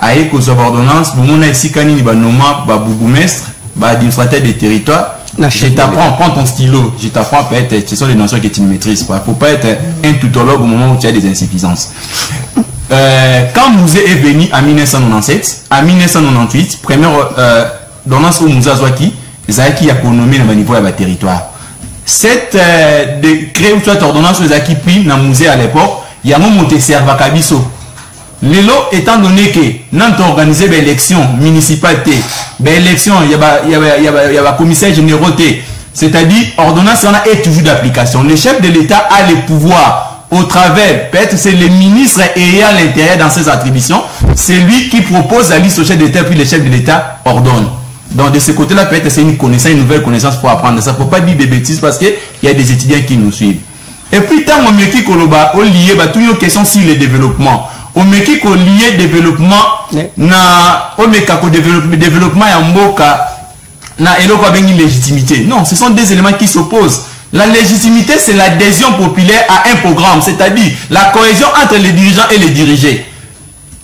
aye ko ordonnance bomona isikani ni ba noma ba bourgmestre ba administrateur des territoires je t'apprends, prends ton stylo, je t'apprends peut-être, ce sont les notions que tu ne maîtrises pas. Il ne faut pas être un tutologue au moment où tu as des insuffisances. Quand Mouzé est venu en 1997, en 1998, première ordonnance au Mouza Zouaki, Zaki a connommé dans le niveau de la territoire. Cette décret ou cette ordonnance Zaki pris dans Mouzé à l'époque, il y a un monté serva Kabiso. L'élo étant donné que nous avons organisé des élections municipales, des élections, il y a un commissaire général, c'est-à-dire ordonnance est toujours d'application. Le chef de l'État a le pouvoir au travers, peut-être c'est le ministre ayant l'intérêt dans ses attributions, c'est lui qui propose la liste au chef de l'État, puis le chef de l'État ordonne. Donc de ce côté-là, peut-être c'est une connaissance, une nouvelle connaissance pour apprendre ça. Il ne faut pas dire des bêtises parce qu'il y a des étudiants qui nous suivent. Et puis, tant qu'on me dit qu'on lié, toutes les questions sur le développement. On me dit qu'on lié développement, on me développement et mboka, na eloko bengi légitimité. Non, ce sont des éléments qui s'opposent. La légitimité, c'est l'adhésion populaire à un programme, c'est-à-dire la cohésion entre les dirigeants et les dirigés.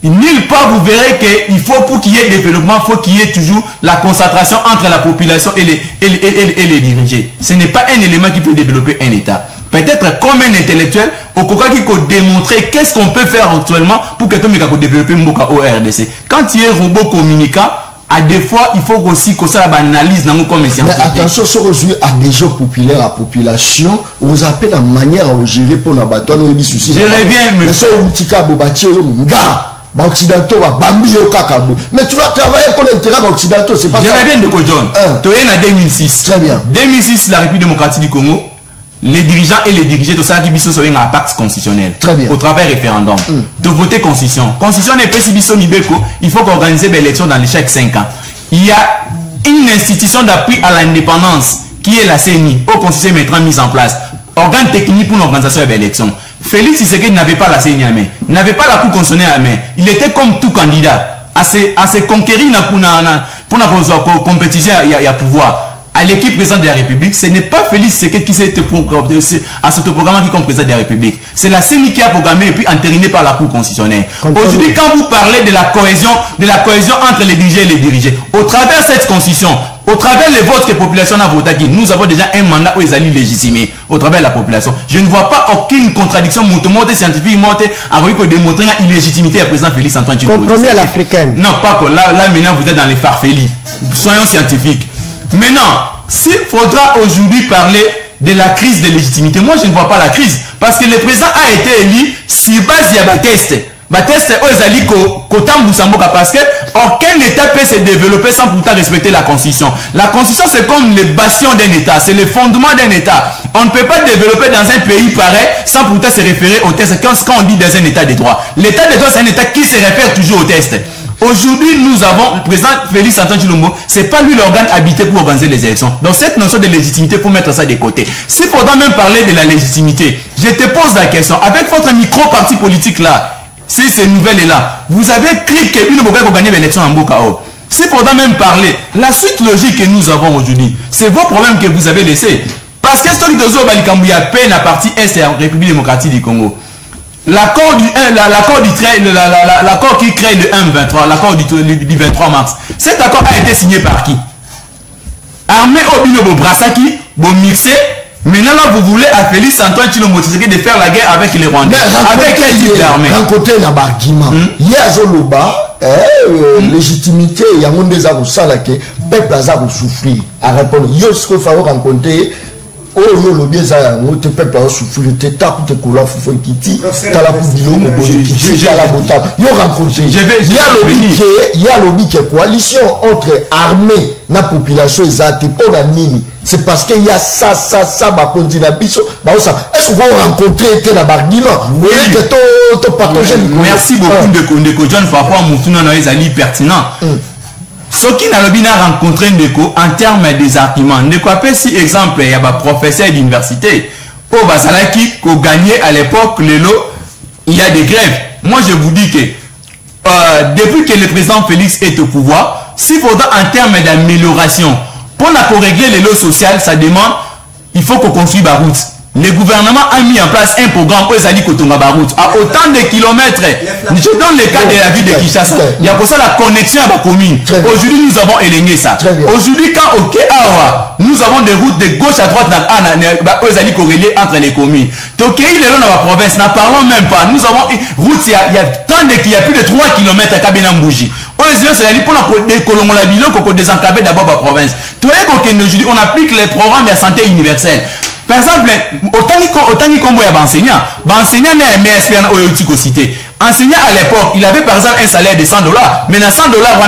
Nulle part vous verrez qu'il faut, pour qu'il y ait développement, il faut qu'il y ait toujours la concentration entre la population et les dirigés. Ce n'est pas un élément qui peut développer un État. Peut-être comme un intellectuel, au cas qui peut démontrer qu'est-ce qu'on peut faire actuellement pour que tout le monde développe Mboka au RDC. Quand il y a un robot communicant, à des fois, il faut aussi que ça analyse dans nos commissions. Mais attention, sur aujourd'hui, adhésion populaire à la population, vous appelez la manière à gérer pour la bataille. Je reviens, monsieur. Mais tu vas travailler pour l'intérêt occidentaux, c'est pas ça. Je reviens de Kojon. Tu es en 2006. Très bien. 2006, la République démocratique du Congo, les dirigeants et les dirigés, tout ça, qui sont sur un pacte constitutionnel. Très bien. Au travers référendum. De voter constitution. Constitution n'est pas si il faut organiser des élections dans les chaque 5 ans. Il y a une institution d'appui à l'indépendance qui est la CENI, au conseil mettra mise en place, organe technique pour l'organisation de l'élection. Félix Tshisekedi n'avait pas la CENI à main, n'avait pas la Cour constitutionnelle à main. Il était comme tout candidat à se conquérir pour la compétition à pouvoir. À l'équipe présidente de la République, ce n'est pas Félix Tshisekedi qui s'est à ce programme qui comme président de la République. C'est la CENI qui a programmé et puis entériné par la Cour constitutionnelle. Aujourd'hui, quand vous parlez de la cohésion entre les dirigeants et les dirigés, au travers de cette constitution, au travers des votes que la population a voté, nous avons déjà un mandat où ils allaient légitimer au travers de la population. Je ne vois pas aucune contradiction scientifiquement à démontrer l'illégitimité du président Félix Antoine Tshisekedi. Compromis à l'africaine. Non, pas que là maintenant vous êtes dans les farfelis. Soyons scientifiques. Maintenant, s'il faudra aujourd'hui parler de la crise de légitimité, moi je ne vois pas la crise. Parce que le président a été élu sur base de Bateste. Bateste aux alliés parce que aucun État peut se développer sans pourtant respecter la Constitution. La Constitution c'est comme le bastion d'un État, c'est le fondement d'un État. On ne peut pas développer dans un pays pareil sans pourtant se référer au test quand on dit dans un État de droit. L'État de droit c'est un État qui se réfère toujours au test. Aujourd'hui, nous avons le président Félix Antoine Tshilombo, ce n'est pas lui l'organe habité pour organiser les élections. Donc cette notion de légitimité, il faut mettre ça de côté. S'il faudra même parler de la légitimité, je te pose la question, avec votre micro-parti politique là, si ces nouvelles là, vous avez cru que lui ne peut pas gagner l'élection en Bokao. S'il faudra même parler, la suite logique que nous avons aujourd'hui, c'est vos problèmes que vous avez laissés. Parce que ce qui a peine à partie Est de la République démocratique du Congo. L'accord qui crée le 1-23, l'accord du 23 mars, cet accord a été signé par qui? Armée Obino Brassaki, bon mixé. Maintenant là vous voulez à Félix Antoine Tshilombo Tshisekedi de faire la guerre avec les Rwandais. Avec quel type d'armée? Rencontrer la argument. Il y a Zoloba, légitimité, il y a un des que peuple a souffrir. À répondre, il y a ce qu'il faut rencontrer. Oh le bien ça on te peut pas souffrir te tape te couleur faut quitter t'as la coupe de l'homme j'ai la botale il y a lobby qui coalition entre armée la population exacte pour la mini c'est parce qu'il y a ça bah continue biso bah ça est-ce qu'on va rencontrer la barguiment oui que to partager merci beaucoup de John Fafwa Moutuna na ezali pertinent. Ce qui n'a pas rencontré Ndeko en termes des arguments. Ndeko a fait si exemple, il y a un professeur d'université. Au Basalaki, qu'on gagnait à l'époque, il y a des grèves. Moi, je vous dis que depuis que le président Félix est au pouvoir, s'il faudra en termes d'amélioration, pour régler les lots sociaux, ça demande, il faut qu'on construise la route. Le gouvernement a mis en place un programme pour les alliés Kotonga Barout à autant de kilomètres. Je donne le cas de la ville de Kinshasa. Il y a pour ça la connexion à la commune. Aujourd'hui, nous avons éligné ça. Aujourd'hui, quand au Kéawa, nous avons des routes de gauche à droite aux alliés corrélés entre les communes. Donc, il est là dans la province, n'en parlons même pas. Nous avons une route, il y a tant de qu'il y a plus de 3 km à Kabinambouji. C'est pour la ville qu'on désenclaver d'abord la province. Aujourd'hui, on applique les programmes de santé universelle. Par exemple, autant qu'il y a enseignant n'est MSP au cité. Enseignant à l'époque, il avait par exemple un salaire de $100. Mais dans $100,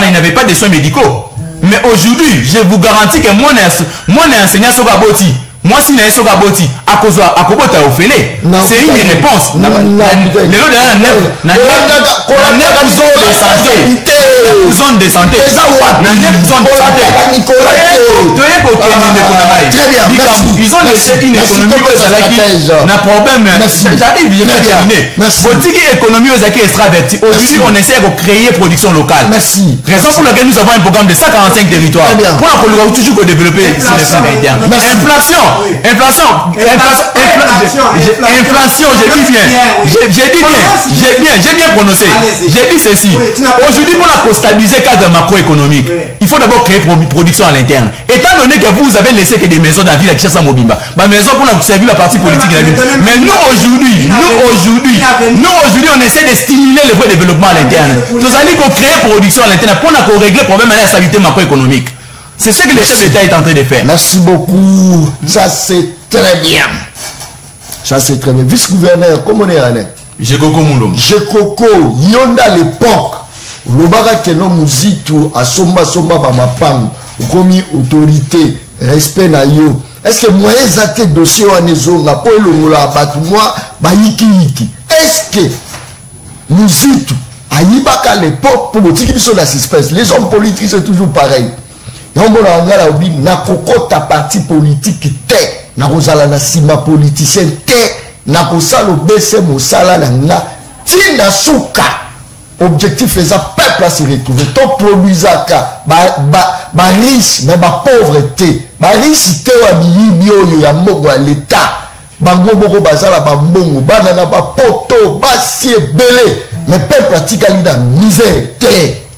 il n'avait pas de soins médicaux. Mais aujourd'hui, je vous garantis que moi, enseignant sur Gaboti. Moi, si je suis Gaboti, à cause de c'est une réponse. Zone de santé. Ils ont laissé une économie n'a problème. J'arrive, je vais terminer. Politique et économie aux acquis extravertis. Aujourd'hui, on essaie de créer production locale. Merci. Raison pour laquelle nous avons un programme de 145 territoires. Pour la toujours développer sur les plans internes. Inflation, j'ai bien prononcé. J'ai dit ceci. Aujourd'hui, pour la stabiliser le cadre macroéconomique, il faut d'abord créer production à l'interne. Étant donné que vous avez laissé que des maisons dans la ville à Kinshasa Mobimba, ma maison pour servir la partie politique de la ville. Mais nous aujourd'hui, on essaie de stimuler le vrai développement à l'interne. Nous allons créer production à l'interne pour régler le problème de la stabilité macroéconomique. C'est ce que le chef d'État est en train de faire. Merci beaucoup. Ça c'est très bien. Ça c'est très bien. Vice-gouverneur, comment on est allé? Jekoko Moulom. Jekoko, yonda l'époque. Lobara keno muzitu asomba ba mapang. Komi autorité, respect na yo. Est-ce que moi ezate dossier wa nezonga po elongola batu moi ba yiki. Est-ce que muzitu ayibaka l'époque pour botiki biso la suspense. Les hommes politiques c'est toujours pareil. Yomona ngala obi na kokota parti politique te, na kozala na sima politicien te, na kosala obese mosala na nga tina suka. Objectif est ça, peuple à se retrouver. Ton produisaka, ba riche, mais ba pauvreté. Ba riche, te wa biyo ya mogo à l'État. Bango moko bazala ba mbongo, banana ba poto, ba si belé. Mais peuple pratique à l'ida misère,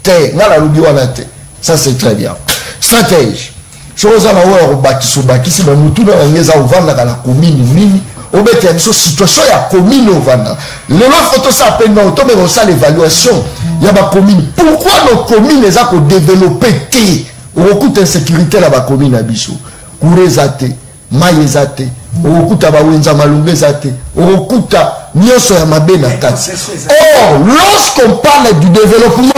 te, ngala lubi wana te. Ça c'est très bien. Stratège. Chose à la ou baki so baki si ba mutu na ngeza ovanda la commune nini. On met une situation, il y a commune au Vana. Le photo s'appelle non, mais on sait l'évaluation. Il y a ma commune. Pourquoi nos communes les ont développées? On recoute insécurité là-bas, commune à Bichou. Kourezate, Maïezate, on recoute à Bawenza Malungezate, on recoute à Nyoso Yamabena Tats. Or, lorsqu'on parle du développement,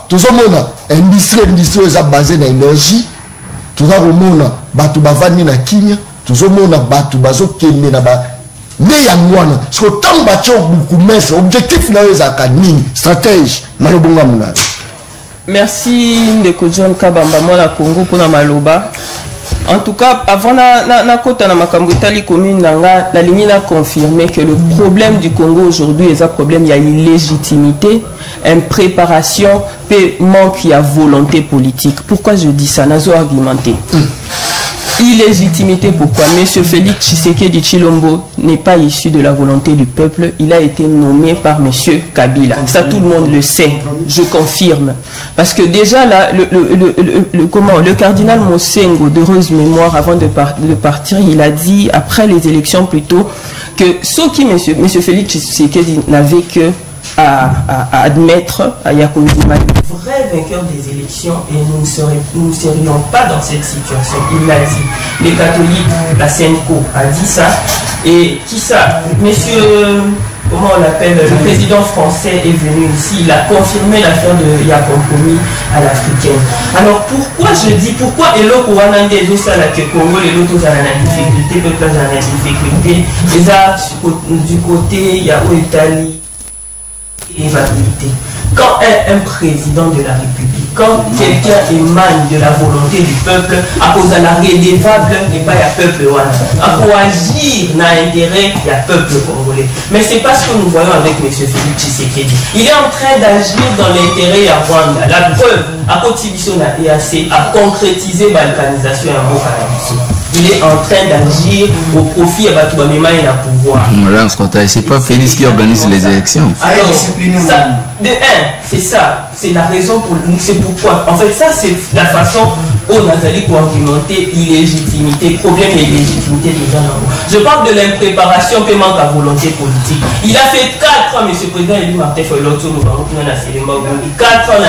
tout le monde, industrie est basée sur l'énergie, tout le monde, Batu Bavani na Kinya, tout le monde, Batu Bazo Kenya na ba. Mais yangwana parce que tant batcho beaucoup mais objectif na ezaka nini stratège malobonga muna. Merci Ndeko John Kabamba mwana Congo pour na maloba. En tout cas, avant na kota na makambo tali commune nanga la ligne a confirmé que le problème du Congo aujourd'hui est un problème, il y a une légitimité, une préparation, puis manque, il y a volonté politique. Pourquoi je dis ça? Nazo argumenté. Illégitimité, pourquoi? Monsieur Félix Tshisekedi Tshilombo n'est pas issu de la volonté du peuple, il a été nommé par Monsieur Kabila. Ça, tout le monde le sait, je confirme. Parce que déjà, là, le cardinal Mosengo, d'heureuse mémoire, avant de partir, il a dit, après les élections plutôt, que ce qui Monsieur Félix Tshisekedi n'avait que à admettre à Yacoub Zuma, le vrai vainqueur des élections, et nous ne serions pas dans cette situation. Il l'a dit. Les catholiques, la Senko a dit ça. Et qui ça? Monsieur, comment on l'appelle, le président français est venu ici, il a confirmé l'affaire de Yakompomi à l'africaine. Alors pourquoi je dis, pourquoi Elo Kouanande est ça là que Congo, les autres ont la difficulté, peuple ont la difficulté, les arts du côté, il y a Italie. Quand un président de la République, quand quelqu'un émane de la volonté du peuple, à cause de la redevable, n'est pas le peuple pour agir dans l'intérêt, il y a peuple congolais. Mais c'est pas ce que nous voyons avec M. Félix Tshisekedi. Il est en train d'agir dans l'intérêt à Rwanda. La preuve, à contribution de la EAC, à concrétiser la balkanisation et à il est en train d'agir au profit de Batouamema et la pouvoir. C'est pas Félix qui organise les élections. Alors, ça, de un, c'est ça. C'est la raison pour nous. C'est pourquoi. En fait, ça, c'est la façon dont on a allé pour argumenter illégitimité, problème et illégitimité des gens. Je parle de l'impréparation qui manque à volonté politique. Il a fait 4 ans, M. le Président, il dit Martin Foyloto, nous avons 4 ans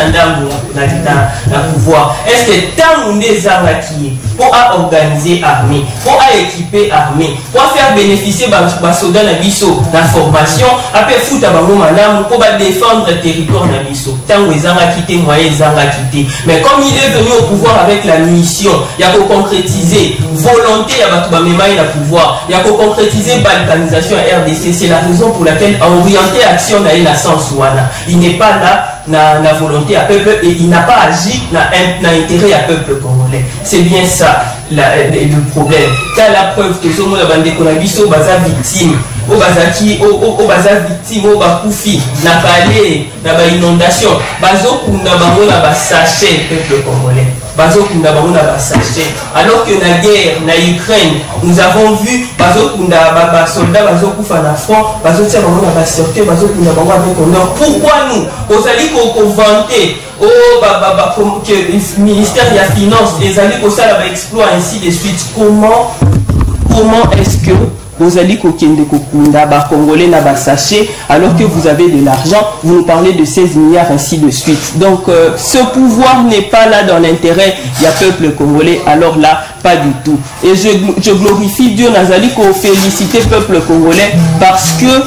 dans le pouvoir. Est-ce que tant on est arnaqués pour organiser armée, pour équiper armée, pour faire bénéficier les soldats de Bisso dans la formation, après foutre à madame pour défendre le territoire de Bisso. Tant les gens quitté, moyens les gens quitté. Mais comme il est venu au pouvoir avec la mission, il y a qu'à concrétiser volonté à Batouamema et la pouvoir, il y a qu'à concrétiser balkanisation à RDC. C'est la raison pour laquelle orienter action dans la sens ouana. Il n'est pas là na volonté à peuple et il n'a pas agi na intérêt à peuple congolais. C'est bien ça le problème. Quand la preuve que ce monde a bandé qu'on a vu au bazar victime, au bazar victime, au bakoufi, na palais, na ba inondation, bazo kunda bango na ba sachet peuple congolais. Bazo kunda bango na ba sachet. Alors que la guerre na Ukraine, nous avons vu bazo kunda ba soldats bazo koufa na front, bazo tia bango na ba sortir, bazo kunda bango avec honneur. Pourquoi nous aux alliés qu'on vantait que le ministère de la Finance, les alliés qu'on ça va exploiter ainsi de suite. Comment est-ce que vous allez kokende kokunda ba congolais na ba sachet alors que vous avez de l'argent, vous nous parlez de 16 milliards ainsi de suite. Donc ce pouvoir n'est pas là dans l'intérêt du peuple congolais, alors là pas du tout. Et je glorifie Dieu Nazali qu'on félicite le peuple congolais parce que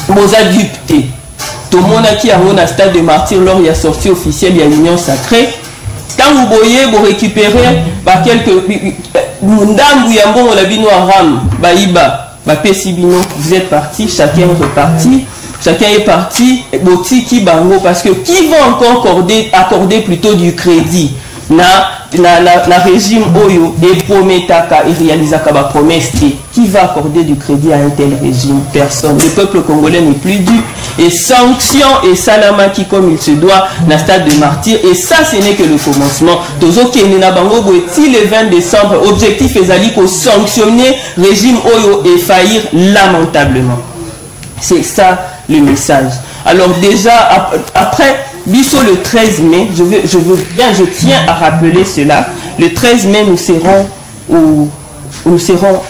vous adoptez. Tout le monde qui a un stade de martyr lors il y a sortie officielle, il y a l'union sacrée. Quand vous voyez, vous récupérez quelques ndambu yambo la bino aram baïba pesibino, vous êtes parti, chacun est reparti, chacun est parti boti ki bango parce que qui va encore accorder plutôt du crédit na na régime oyo et prometaka et réalisaka ba promesse qui va accorder du crédit à un tel régime? Personne. Le peuple congolais n'est plus dupe et sanctions et salamaki comme il se doit na stade de martyr, et ça ce n'est que le commencement. Tozokende na bango boeti le 20 décembre, objectif ezali ko sanctionner régime oyo et faillir lamentablement. C'est ça le message. Alors déjà après Bisso le 13 mai, je tiens à rappeler cela. Le 13 mai, nous serons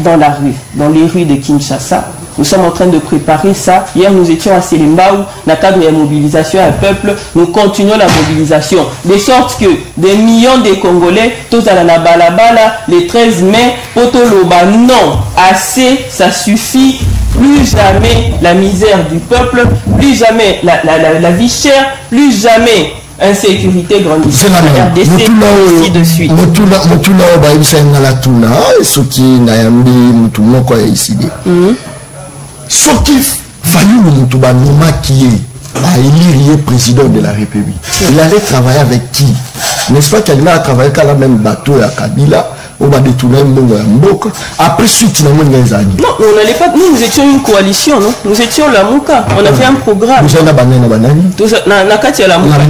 dans la rue, dans les rues de Kinshasa. Nous sommes en train de préparer ça. Hier, nous étions à Selimbaou, dans le cadre de la mobilisation à peuple. Nous continuons la mobilisation. De sorte que des millions de Congolais, tous à la balabala, le 13 mai, Potoloba, non, assez, ça suffit. Plus jamais la misère du peuple, plus jamais la vie chère, plus jamais insécurité grandissante. RDC, ainsi de suite. Président de la République. Il allait travailler avec qui? N'est-ce pas qu'il a travaillé avec la même bateau à Kabila? Après suite, non, on n'allait pas. Nous étions une coalition, non? Nous étions la Mouka. On avait un programme.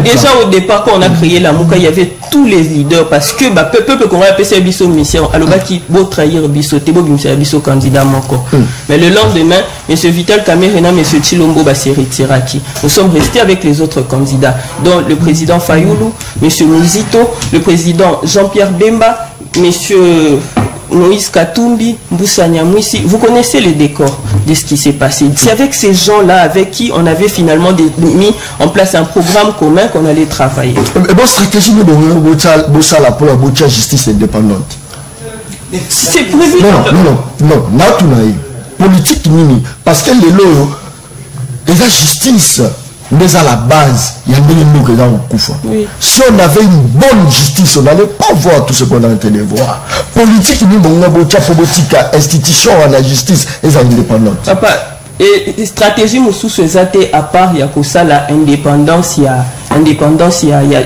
Déjà au départ, quand on a créé la Mouka, il y avait tous les leaders parce que le peuple qu'on a appelé Bisso mission. Alors qui beau trahir Bisso, Tebo Bisso candidat encore. Mais le lendemain, M. Vital Kamerina, M. Chilombo s'est retiré. Nous sommes restés avec les autres candidats, dont le président Fayoulou, M. Mouzito, le président Jean-Pierre Bemba, Monsieur Moïse Katumbi, Mboussa Nyamwisi. Vous connaissez le décor de ce qui s'est passé. C'est avec ces gens-là avec qui on avait finalement mis en place un programme commun qu'on allait travailler. Bon, stratégie de la justice indépendante. C'est prévu. Non. Politique mini. Parce que les lots, la justice, mais à la base, il y a des gens qui ont. Si on avait une bonne justice, on n'allait pas voir tout ce qu'on est en train de voir. Politique, politique, institution, la justice, ils sont indépendantes. Papa, et stratégie, à part, il y a que ça, l'indépendance, il y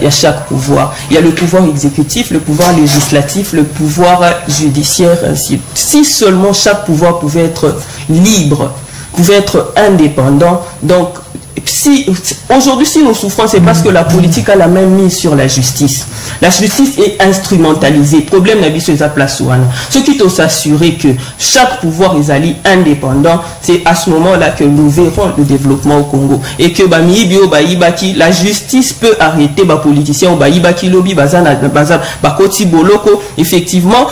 a chaque pouvoir. Il y a le pouvoir exécutif, le pouvoir législatif, le pouvoir judiciaire, ainsi. Si seulement chaque pouvoir pouvait être libre, pouvait être indépendant, donc, aujourd'hui, si nous souffrons, c'est parce que la politique a la main mise sur la justice. La justice est instrumentalisée. Problème n'a pas sa place. Ce qui doit s'assurer que chaque pouvoir est indépendant, c'est à ce moment-là que nous verrons le développement au Congo. Et que la justice peut arrêter les politiciens ou les lobby, effectivement,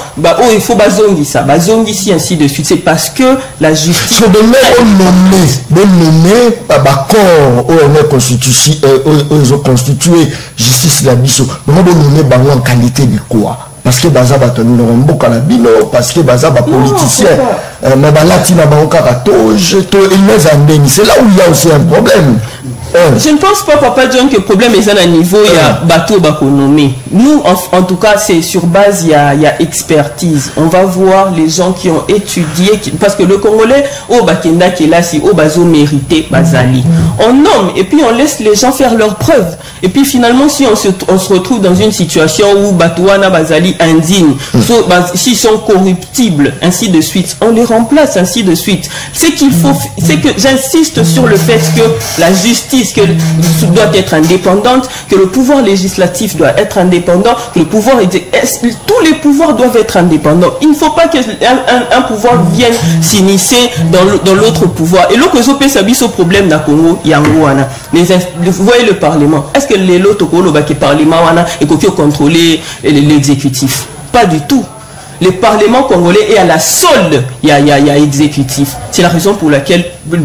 il faut bazongi ça, ainsi de suite. C'est parce que la justice. On est constitué justice la biso. Nous avons en qualité de quoi? Parce que baza batoni n'auront pas la bino, parce que baza ba politicien, mais balatina baoka c'est là où il y a aussi un problème. Je ne pense pas, Papa John, que le problème est à un niveau, il y a bateau bakonomé. Nous, en tout cas, c'est sur base, il y a expertise. On va voir les gens qui ont étudié, parce que le Congolais, au Bakenda qui est là, si au bazo mérité, bazali. On nomme, et puis on laisse les gens faire leurs preuves. Et puis finalement, si on se retrouve dans une situation où Batouana, bazali indigne, s'ils sont corruptibles, ainsi de suite, on les remplace, ainsi de suite. C'est qu'il faut, c'est que j'insiste sur le fait que la justice doit être indépendante, que le pouvoir législatif doit être indépendant, que le pouvoir tous les pouvoirs doivent être indépendants. Il ne faut pas qu'un pouvoir vienne s'initier dans l'autre pouvoir. Et l'autre chose, problème dans le Congo, il y a vous voyez le Parlement. Est-ce que les autres Parlement et contrôler l'exécutif? Pas du tout. Le Parlement congolais est à la solde, il y a exécutif. C'est la raison pour laquelle bon,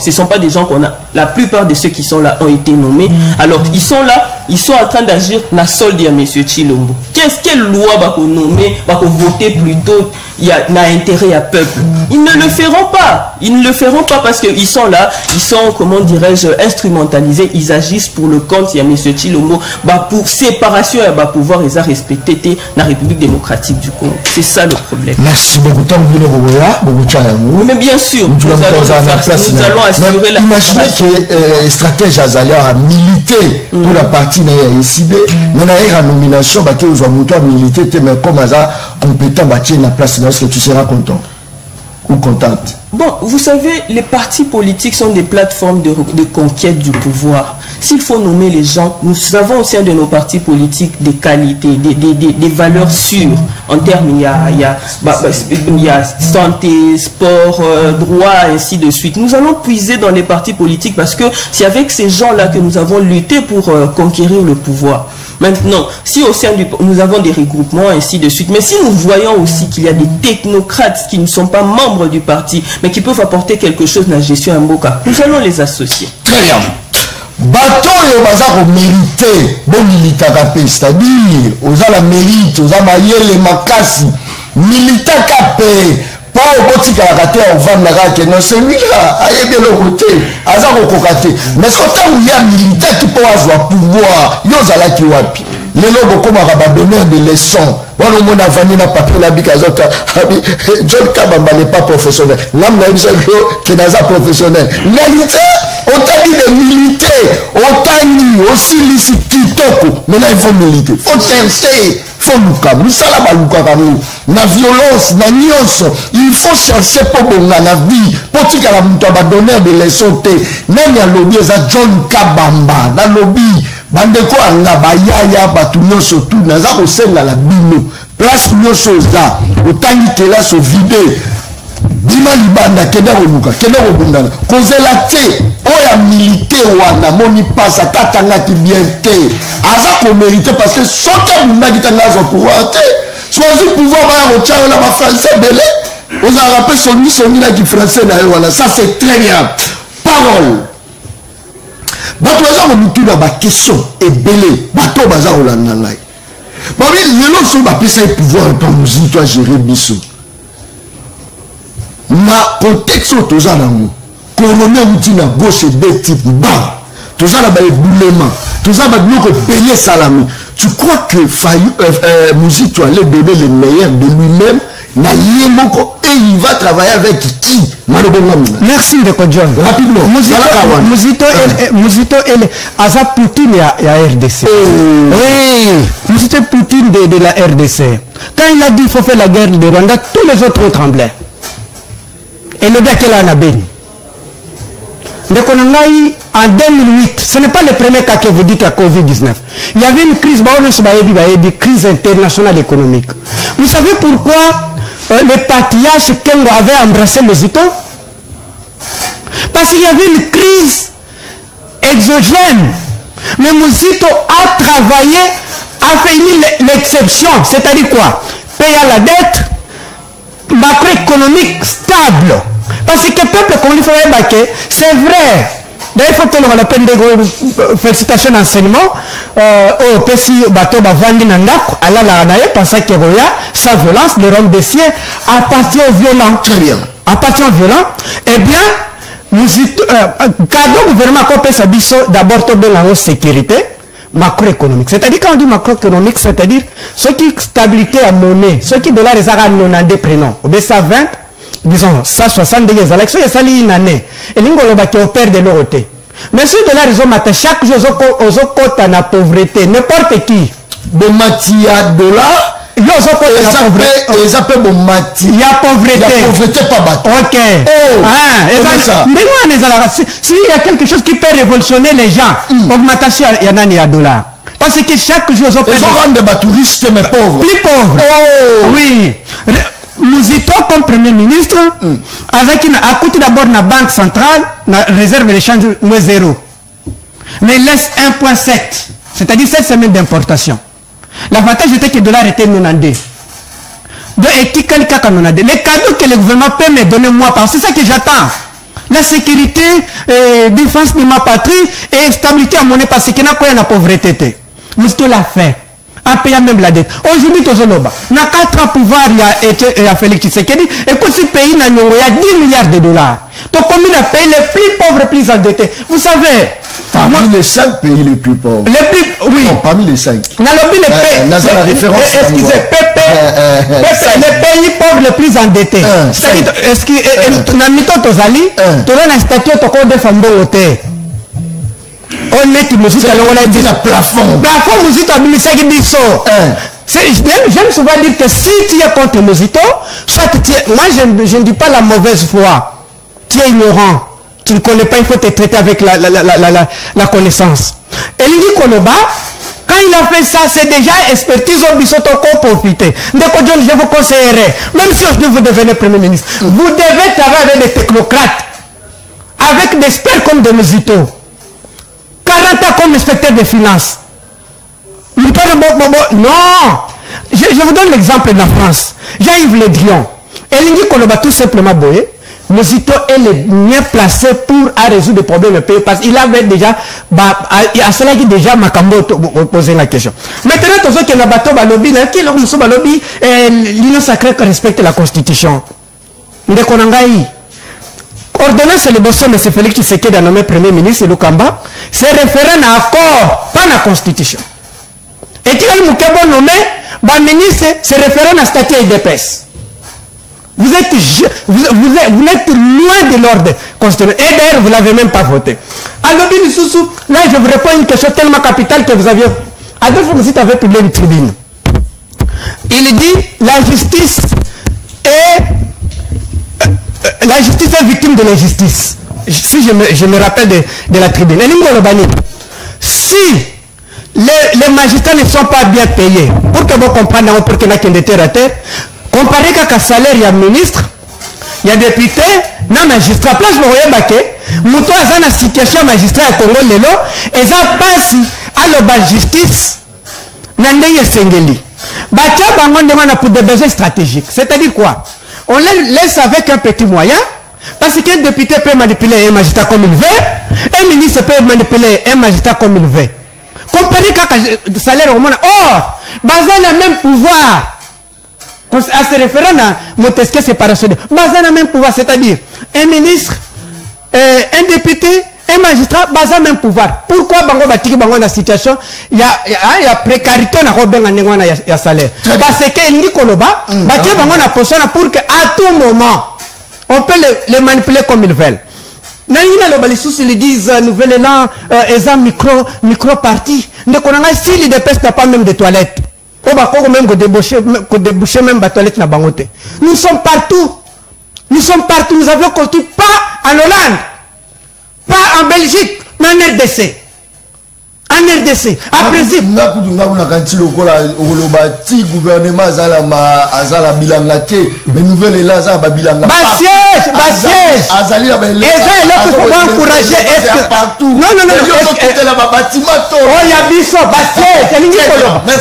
ce ne sont pas des gens qu'on a. La plupart de ceux qui sont là ont été nommés. Alors, ils sont là, ils sont en train d'agir la solde de M. Chilombo. Quelle loi va nommer, va voter plutôt, il y a intérêt à peuple? Ils ne le feront pas. Ils ne le feront pas parce qu'ils sont là, ils sont, comment dirais-je, instrumentalisés. Ils agissent pour le compte, il y a M. Chilombo, pour séparation et pouvoir les a respectés dans la République démocratique du Congo. C'est ça le problème. Merci beaucoup. Mais bien sûr, nous allons assurer la... Imaginez que stratège Azalia a milité pour la partie parti n'a décidé, mais n'a nomination, bah qui aux amoutons militaires, mais comme ça compétent, bah la place, est-ce que tu seras content ou contente? Bon, vous savez, les partis politiques sont des plateformes de conquête du pouvoir. S'il faut nommer les gens, nous avons au sein de nos partis politiques des qualités, des valeurs sûres. En termes, il y a santé, sport, droit, ainsi de suite. Nous allons puiser dans les partis politiques parce que c'est avec ces gens-là que nous avons lutté pour conquérir le pouvoir. Maintenant, si au sein nous avons des regroupements, ainsi de suite, mais si nous voyons aussi qu'il y a des technocrates qui ne sont pas membres du parti, mais qui peuvent apporter quelque chose dans la gestion à Mboka, nous allons les associer. Très bien. Bateau et Bazar mérité, bon militaire, c'est-à-dire, aux la mérite, aux amayel et makasi, militaire capé. Pas au bout de la raté, on va me non, celui-là, aïe bien le côté, azar au cocaté. Mais ce temps où il y a militaire qui peut avoir pouvoir, il y a là qui wapi. Les lobes comme un donner des leçons. Bon, on a vanné la papier, la bique azota. John Kabamba n'est pas professionnel. L'âme n'a qui n'est pas professionnel. Militaire, on t'a dit de militer, on t'a dit aussi licite kitoko. Mais là, il faut militer. Faut chercher. Faut nous ça la violence, na nyonso, il faut chercher pour bon la vie, pour que la muto va donner des leçons. Même ya lobby za John Kabamba, na lobby, bandeko anga bayaya batu nyonso tout na za ko senga la bino. Place nyonso za, otangi tela so vide. Dima libanda kenda robundana. Kozela te, oya milité wana moni pasa tatanga ti bien te. Aza ko mérité parce que soka bunda kitanga zo pouvoir te. Choisi pouvoir ba ko tchao la ba français belé. Vous avez rappelé son là qui français na wana. Ça c'est très bien. Parole. Bato baza ko mutu na ba question et belé. Bato baza ko landa ngai. Ba oui, lelo so ba pesa pouvoir pour nous toi gérer biso. Na contexte tous à l'amour colonel outina gauche des types bas tous à la balle boulement tous à que payer salami. Tu crois que musique tu allais donner le meilleur de lui-même na yemoko et il va travailler avec qui? Merci de Kodjon. Rapidement. Muzito et Aza Poutine et à RDC. Oui, Muzito Poutine de la RDC. Quand il a dit qu'il faut faire la guerre de Rwanda, tous les autres ont tremblé. Et le gars qui l'a en béni. En 2008, ce n'est pas le premier cas que vous dites à Covid-19. Il y avait une crise, une crise internationale économique. Vous savez pourquoi le patriarche Kengo avait embrassé Muzito? Parce qu'il y avait une crise exogène. Mais Muzito a travaillé à faire l'exception. C'est-à-dire quoi? Payer la dette macroéconomique stable. Parce que le peuple, comme il faut évacuer, c'est vrai. D'ailleurs, il faut que l'on ait peine de félicitations d'enseignement. Au PC, bateau, Vandi Nandak, à la parce que sa violence, le rhum des siens, appartient aux violents. Très bien. Appartient aux violents. Eh bien, nous, cadeau gouvernement, qu'on peut s'habiller d'abord de la sécurité macroéconomique. C'est-à-dire, quand on dit macroéconomique, c'est-à-dire, ce qui stabilité à monnaie, ce qui dollars les arabes non des prénoms, au 120, disons, 160 des élections, il y a une année. Et l'ingolo qui opère de l'autre côté. Mais si dollars ils ont maté chaque jour, ils ont côté la pauvreté, n'importe qui. De matière dollars. Il y a pauvreté. Il y a pauvreté pas battu. Ok. S'il y a quelque chose qui peut révolutionner les gens, augmentation, il y en a des dollars. Parce que chaque jour, ils ont rendu des touristes, mais pauvres. Plus pauvres. Oh. Oui. Muzito comme Premier ministre, avec à côté d'abord la Banque centrale, la réserve d'échange moins 0. Mais il laisse 1,7. C'est-à-dire 7 semaines d'importation. L'avantage était que le dollar était 92. Les cadeaux que le gouvernement peut me donner moi, c'est ça que j'attends. La sécurité, défense de ma patrie et stabilité à monnaie parce qu'il n'y a pas de pauvreté. Muzito l'a fait. En payant même la dette. Aujourd'hui, il y a 4 ans pouvoir, il y a Félix Tshisekedi, et que ce pays, il y a 10 milliards de dollars. Donc, combien de pays les plus pauvres, les plus endettés? Vous savez, parmi les 5 pays les plus pauvres. Les plus, oui. Non, parmi les 5. La référence. Excusez, les pays pauvres les plus endettés. C'est-à-dire, est-ce que, dans le temps, tu as un statut de Fambo Hotel. On est musique alors on a dit un plafond. Plafond musique à Bimisaki Bisso. J'aime souvent dire que si tu es contre Mosito, soit tu es, moi je ne dis pas la mauvaise foi. Tu es ignorant. Tu ne connais pas, il faut te traiter avec la connaissance. Et Lili Koloba, quand il a fait ça, c'est déjà expertise au Bissoto qu'on profiter. Donc je vous conseillerais, même si aujourd'hui vous devenez Premier ministre, vous devez travailler avec des technocrates, avec des experts comme des Mosito, 40 ans comme inspecteur des finances. Non, je vous donne l'exemple de la France. Jean-Yves Le Drian. Et Lili Koloba tout simplement boyé. Mosito est le mieux placé pour résoudre des problèmes pays parce qu'il avait déjà, à cela qui déjà Makambo posé la question. Maintenant, tous ceux qui ont bateau balobi, qui leur muso balobi, l'union sacrée qui respecte la constitution. Ndekonangai. Ordonnance le bosso, M. Félix Tshisekedi a nommé Premier ministre Lukamba, c'est référent à accord, pas à la constitution. Et qui a le Moukabo nommé, ministre, c'est référent à statut IDPS. Vous êtes loin de l'ordre constitutionnel. Et d'ailleurs, vous ne l'avez même pas voté. Alors, là, je vous réponds à une question tellement capitale que vous aviez. Adolphe Moussite avait publié une tribune. Il dit la justice est victime de l'injustice. Si je me rappelle de la tribune. Si les magistrats ne sont pas bien payés, pour que vous compreniez, pour que vous ayez terre à terre, comparé qu'à salaire, il y a ministre, il y a député, non magistrat, place le royaume baquet, mouton a une situation magistrat à Congo Lelo, et ça passe à la justice, n'andeye sengeli. Batia bangon demande pour des besoins stratégiques. C'est-à-dire quoi? On les laisse avec un petit moyen, parce qu'un député peut manipuler un magistrat comme il veut, un ministre peut manipuler un magistrat comme il veut. Comparé qu'à salaire au monde, or, basé le même pouvoir. À se référant à Montesquieu séparation de basé le même pouvoir, c'est-à-dire un ministre, un député, un magistrat, basé le même pouvoir. Pourquoi bango batiki bango dans situation il y a précarité na robenga ngwana ya salaire. Parce que Lingi Koloba, batiki bango na position pour que à tout moment on peut les manipuler comme ils veulent. Naïna le balisusi ils disent nouvelle là ezam micro parti. Ne connaît si les dépêches n'a pas même de toilettes. On va même déboucher même la toilette na bangote. Nous sommes partout. Nous sommes partout. Nous avions construit pas en Hollande, pas en Belgique, mais en RDC. En RDC. À principe. Gouvernement azala bilangate, mais nouvelle là za bilanga. Basiège. Azali la belle. Et ça là pour encourager partout. Non. Oh ya biso basiège.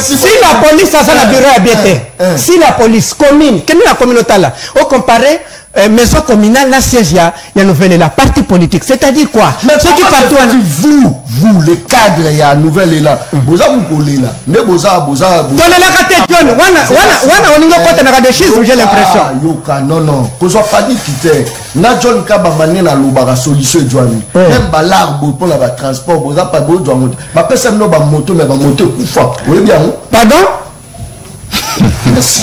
Si la police ça la bureau habité. Si la police commune, quelle est la communauté là? Au comparé maison communale, la siège, il y a nouvelle la partie politique. C'est-à-dire quoi? Ce qui partout vous, les cadres, il y a nouvelle là. Vous avez là. Mais vous avez. Donnez la carte John. On a des chiffres, j'ai l'impression. Non. Vous n'avez pas dit qu'il était. Na John Kabamane na lobara solution John. Même l'arbre pour la transport, vous n'avez pas besoin de monter. Ma personne n'a pas moto, mais va monter coup fort. Vous voyez bien? Pardon?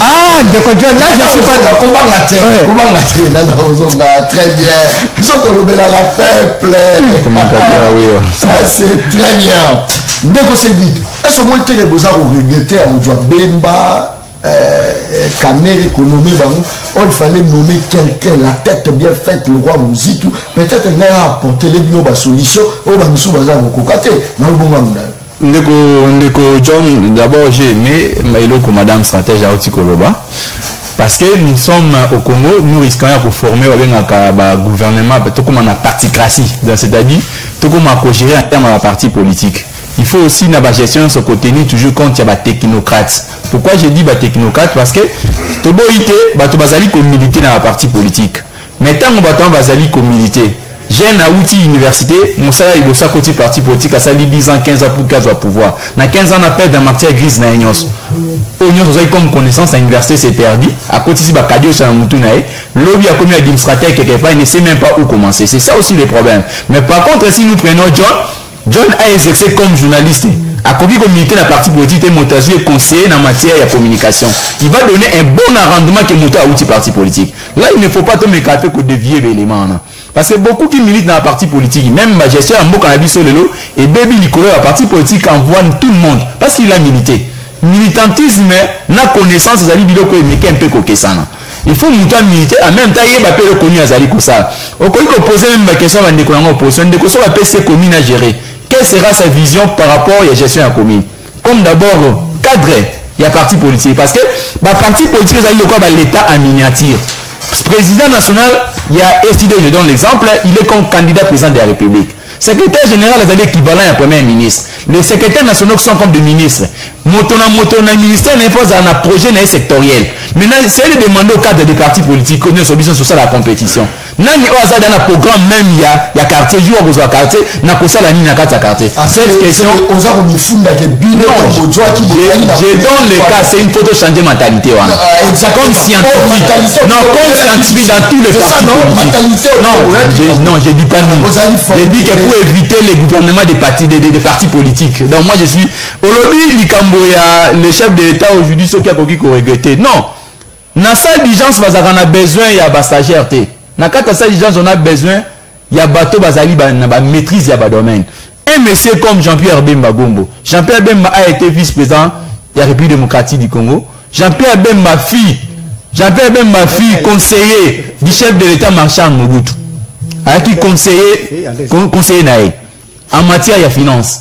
Ah, d'accord, là je suis pas comment la terre, très bien. Ils sont tombés dans la peuple. Ça c'est très bien. Dès que c'est vite, est-ce que moi les beaux-arts ont regretté à Oudjoa Bemba, caméra économie, il fallait nommer quelqu'un, la tête bien faite, le roi Mouzitou, peut-être qu'il a apporté les solutions, au Bansou Bazar au Kokate, dans le bon moment. Ndeko John, d'abord j'ai aimé Maïlo comme madame stratège à Otikoloba parce que nous sommes au Congo, nous risquons de former un gouvernement, tout comme une particratie, c'est-à-dire tout comme un gérer en termes de la partie politique. Il faut aussi dans la gestion se tenir toujours compte il y a des technocrates. Pourquoi j'ai dit technocrates? Parce que tout le monde est comme militer dans la partie politique. Mais tant qu'on va comme militer, j'ai un outil université, mon salaire il bosse à côté parti politique, à ça 10 ans, 15 ans pour 15 ans pouvoir. Dans 15 ans, on appelle dans matière grise dans l'Union. L'Union, vous avez comme connaissance, à l'université c'est interdit. À côté, si Bakadio, c'est un mouton, lobby a commis administrateur quelque part, il ne sait même pas où commencer. C'est ça aussi le problème. Mais par contre, si nous prenons John a exercé comme journaliste. À côté comme militaire dans la partie politique, Montazu est conseiller dans matière de communication. Il va donner un bon rendement que Montazu a outil parti politique. Là, il ne faut pas tomber café que dévier l'élément. Parce que beaucoup qui militent dans la partie politique, même ma gestion en Mboka Nabiso Lelo, et Baby Nicolas, la partie politique envoie tout le monde. Parce qu'il a milité. Militantisme, n'a connaissance, Zali Biloko et Meke un peu kokesana. Il faut monter militer, en même temps, il y a le connu à Zali Kosa. Au cas où poser même ma question à Ndeko Yango opposition, Ndeko Sola PC commune à gérer. Quelle sera sa vision par rapport à la gestion de la commune? Comme d'abord, cadre, il y a parti politique. Parce que, bah, parti politique, l'État en miniature. Président national, il y a SID, je donne l'exemple, il est comme candidat président de la République. Secrétaire général, c'est l'équivalent à premier ministre. Les secrétaires nationaux sont comme des ministres. Motona ministère n'impose un projet sectoriel. Maintenant, c'est de demander au cadre des partis politiques, qu'on est sur ça la compétition. Nani oza dans un programme même il y a quartier jour aux quartier n'a pas ça la ligne à quartier. Cette question aux armes funda que bino je donne le cas, c'est une photo changer mentalité comme scientifique. Non, comme scientifique dans tous les partis politiques. Non, je dis pas non. Je dis que pour éviter les gouvernements des partis politiques. Donc moi je suis aujourd'hui le chef de l'État aujourd'hui ceux qui a regretté. Non. Dans sa diligence on a besoin il y a des stagiaires. Dans cette diligence on a besoin il y a bateau bazali ba maîtrise il y a domaine. Un monsieur comme Jean-Pierre Bemba Gombo. Jean-Pierre Bemba a été vice-président de la République démocratique du Congo. Jean-Pierre Bemba fille conseiller du chef de l'État Marchand Mobutu. A qui conseiller naïe en matière de finance.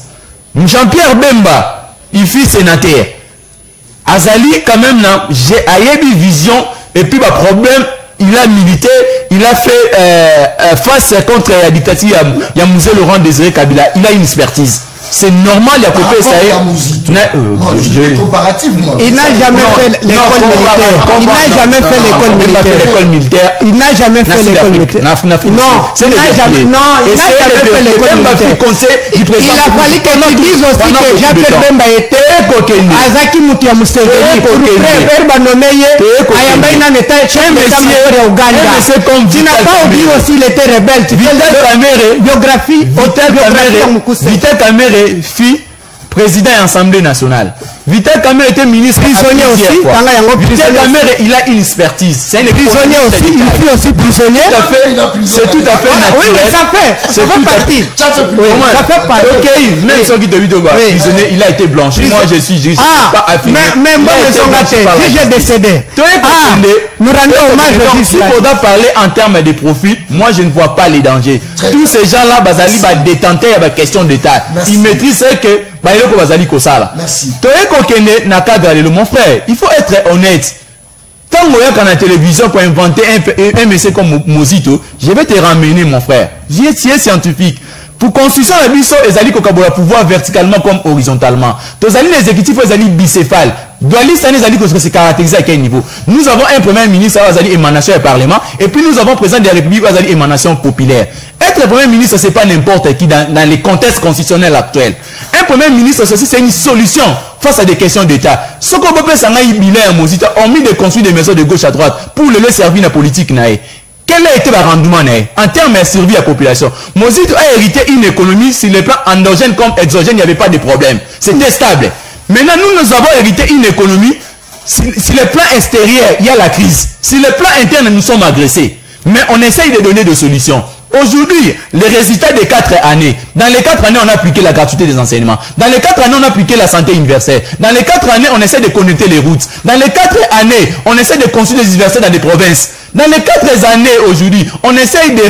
Jean-Pierre Bemba, il fut sénateur. Azali quand même j'ai une vision et puis le problème il a milité, il a fait face contre la dictature il y a Mouzé Laurent Désiré Kabila, il a une expertise. C'est normal, il y a coupé ça. Il n'a jamais fait l'école militaire. Il n'a jamais fait l'école militaire. Non, il n'a jamais fait l'école militaire. Il a fallu que nous disions aussi que Jean-Pierre Bemba était Azaki Moutia Museveni pour faire nommer Ayambaïna n'était chef d'état-major de Ouganda. Tu n'as pas oublié aussi il était rebelle. Tu fais biographie, auteur biographie. Fille président de l'Assemblée nationale. Vital Kamere était ministre prisonnier aussi. Vital Kamere, il a une expertise. C'est un prisonnier aussi. Il fut aussi prisonnier. C'est tout à fait naturel. Oui, mais ça fait. C'est fait partie. Ça fait partie. Ok, même son guide de vidéo, prisonnier, il a été blanchi. Moi, je suis juste pas affilié. Mais moi, je suis j'ai décédé. Nous rendons hommage. S'il faudra parler en termes de profit, moi, je ne vois pas les dangers. Tous ces gens-là, Bazali va détenter à la question d'État. Ils maîtrisent que merci. Mon frère, il faut être honnête. Quand on est à la télévision pour inventer un monsieur comme Mozito, je vais te ramener mon frère. J'y suis scientifique. Pour construire la biso, ils allaient pouvoir verticalement comme horizontalement. Tous les exécutifs, ils allaient bicéphales. Dualiste, ils allaient se caractériser à quel niveau. Nous avons un premier ministre, ils allaient émanation du Parlement, et puis nous avons président de la République, ils allaient émanation populaire. Être premier ministre, ce n'est pas n'importe qui dans les contextes constitutionnels actuels. Un premier ministre, ceci, c'est une solution face à des questions d'État. Ce qu'on peut faire, c'est ont mis de construire des maisons de gauche à droite pour les servir la politique. Quel a été le rendement en termes de survie à la population? Mozito a hérité une économie, sur le plan endogène comme exogène, il n'y avait pas de problème. C'était stable. Maintenant, nous avons hérité une économie, sur le plan extérieur, il y a la crise. Sur le plan interne, nous sommes agressés. Mais on essaye de donner des solutions. Aujourd'hui, les résultats des 4 années. Dans les 4 années, on a appliqué la gratuité des enseignements. Dans les 4 années, on a appliqué la santé universelle. Dans les 4 années, on essaie de connecter les routes. Dans les 4 années, on essaie de construire des universités dans des provinces. Dans les 4 années, aujourd'hui, on essaye de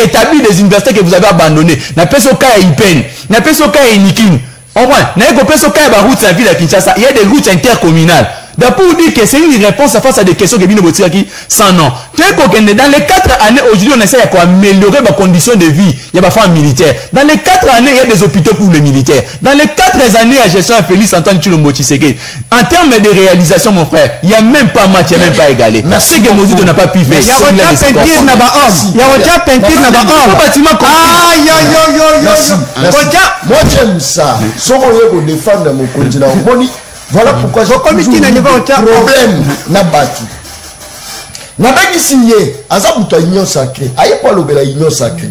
rétablir des universités que vous avez abandonnées. N'a pas ce cas à Ipen, n'a pas ce cas à Nikin. Au moins, n'a pas ce cas à route de la ville de Kinshasa. Il y a des routes intercommunales. Pour vous dire que c'est une réponse face à des questions que Bino Botiraki sans nom. Dans les 4 années, aujourd'hui, on essaie d'améliorer les conditions de vie. Il y a des femmes militaires. Dans les 4 années, il y a des hôpitaux pour les militaires. Dans les 4 années, la gestion à Félix Antoine Tshilombo Tshisekedi. En termes de réalisation, mon frère, il n'y a même pas match, il n'y a même pas égalé. Merci que Mozito n'a pas pu faire. Il y a autant peinture n'a pas homme. Il y a autant peinture n'a pas homme. Moi, j'aime ça. Si on veut défendre mon continent, voilà pourquoi j'ai problème na batu. Na baki signé, azabuta union sacrée. Aye pas l'obéla union sacrée.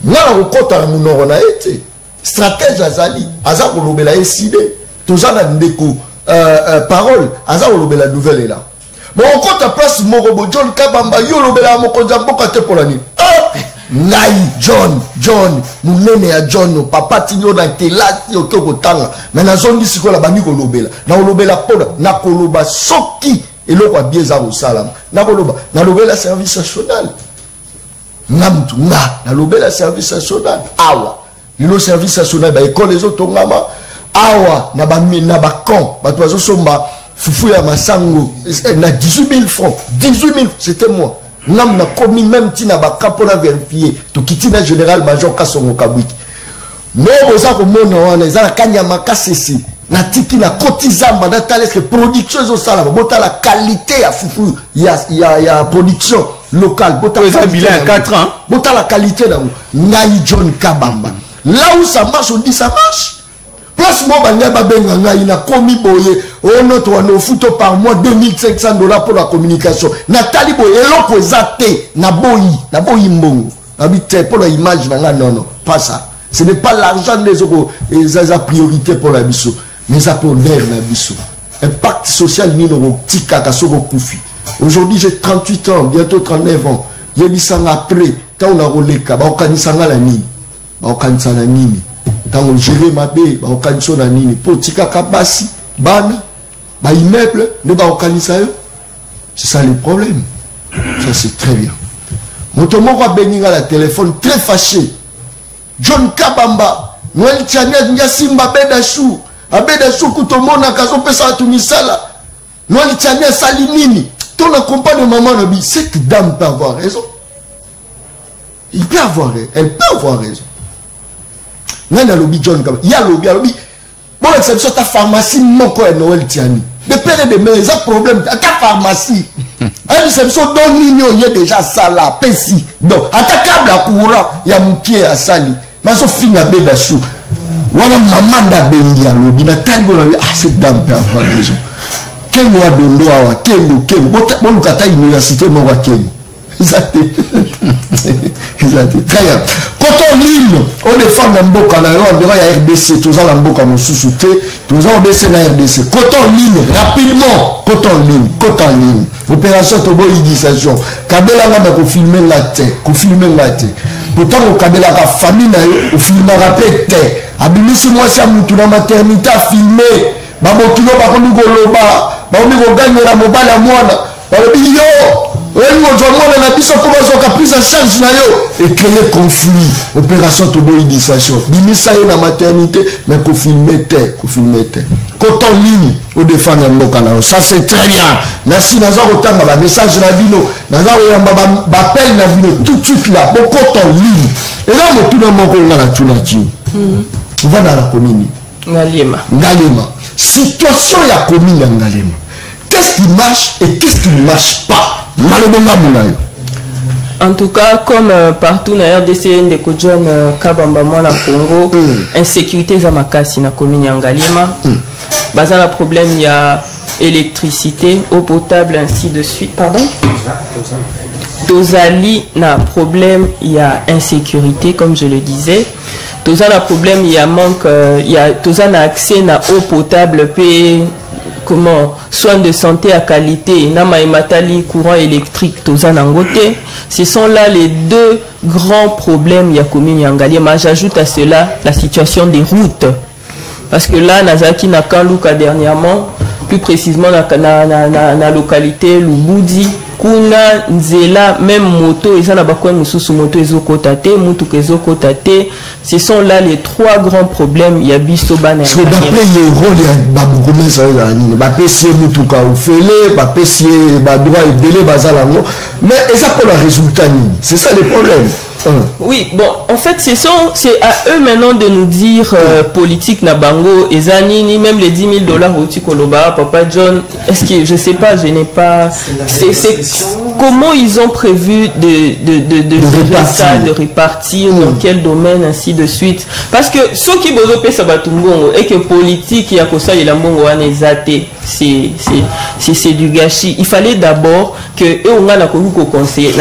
Na okota na munoro na été. Stratège azali, azabu l'obéla décidé. Tozana ndeko parole, azabu l'obéla nouvelle là. Bon okota place Morobo John Kabamba yo l'obéla mokonza mboka te polani. ngai John munene ya John papa tinyo na telati okoko tanga mais na zone disiko la bani kolobela na kolobela poda na koloba soki eloko abieza ko salama na koloba na lobela service national namtu na lobela service national awa le service national ba école les autres ngama awa na ba camp ba tozo somba fufu ya masango na 18 000 francs 18 000 c'était moi nam na komi même tina ba camp na vérifier to kitina général major Kasongo Kabwiki no boza ko mona wana ezala kanya makasisi na tiki na kotizamba na tales que production zo sala bota la qualité ya fufu ya production locale bota la bilan 4 ans bota la qualité na ngai John Kabamba là où ça marche on dit ça marche place moi banga ba benga ngai na komi boye on notre on fout par mois $2500 pour la communication na tali boye eloko ezate na boyi mbongo habite pour l'image na non pas ça ce n'est pas l'argent des autres les priorité pour la biso mais ça pour l'air la biso impact social ni no tika kasoko kufi aujourd'hui j'ai 38 ans bientôt 39 ans yebisanga après quand on a roleka ba okanisanga la nini ba okanisanga na nini tant on gérer mabe ba okanisanga na nini po tika kabasi bana ba immeuble ne ba okanisa yo c'est ça le problème ça c'est très bien motomoko beninga la téléphone très fâché John Kabamba Noël Tianet Nyasimba Bedachou Abedachou kutomona kazo pesa tu misala Noël Tianet salinini ton accompagne maman Nabi cette dame peut avoir raison elle peut avoir raison nana lobi John Kabamba ya lobi bon exception ta pharmacie moko ya Noël Tiani de père de mère ça problème ta pharmacie elle exception don nino y déjà ça là pesi donc attaquable à courant ya mukie à sali maso finga Bedachou wana mamanda bengi ya lobi na tango na cette dame peut avoir raison quel mois de loi wa quel bon kata université mo wa quel exact très bien quand on lit on défend la mboka na on devrait ya RDC tous la mboka mo susute tous on baisser na RDC quand on lit rapidement quand on lit opération toboyidisation kabela ngamba ko filmer la tête pourtant au kabela ka famille na yo filmer rapete abimisi moi ça mutu na maternité a filmé babokilo bakomi koloba bakomi koganyela mobala mwana balobi yo oyebi kozwa mwana na biso po bazwaka prise en charge na yo ecréer conflit opération toboyidisation bimisa yo na maternité mais kofilme te koto ligne odefendre mboka na yo ça c'est très bien nasi naza kotanga bamessage na bino naza koyamba bapele na bino tout de suite là bokoto ligne eza motuna moko nga na tuna tini vanda la commune Ngalema situation ya commune ya Ngalema qu'est-ce qui marche et qu'est-ce qui ne marche pas en tout cas comme partout na RDC ndeko John Kabamba mwana Congo insécurité za makasi na commune ya Ngalema baza na problème il y a électricité eau potable ainsi de suite tozali na problème il y a insécurité comme je le disais toza na problème il y a manque il y a toza na accès na eau potable pe comment soins de santé à qualité nama ematali courant électrique toza nangote ce sont là les deux grands problèmes ya commune ya Ngalema. J'ajoute à cela la situation des routes parce que là nazaki na Kanluka dernièrement plus précisément na localité Lubudi kuna nzela même moto ezana bakwa mususu moto ezokota te mutuka ezokota te ce sont là les trois grands problèmes ya biso bana so d'après le rôle ya babugome ça nini bapesi mutuka ofele bapesi ba droit ebele bazala ngo mais eza pour le résultat nini c'est ça le problème. Oui, bon, en fait, c'est à eux maintenant de nous dire politique na bango, ezanini, même les $10 000 au Tikoloba, Papa John, est-ce que, je sais pas, je n'ai pas, comment ils ont prévu de répartir, dans quel domaine, ainsi de suite. Parce que, ce qui bozo pe sabatumbongo, et que politique, y a kosa y la mbongo anezate, c'est du gâchis. Il fallait d'abord que, eux, on a conseiller,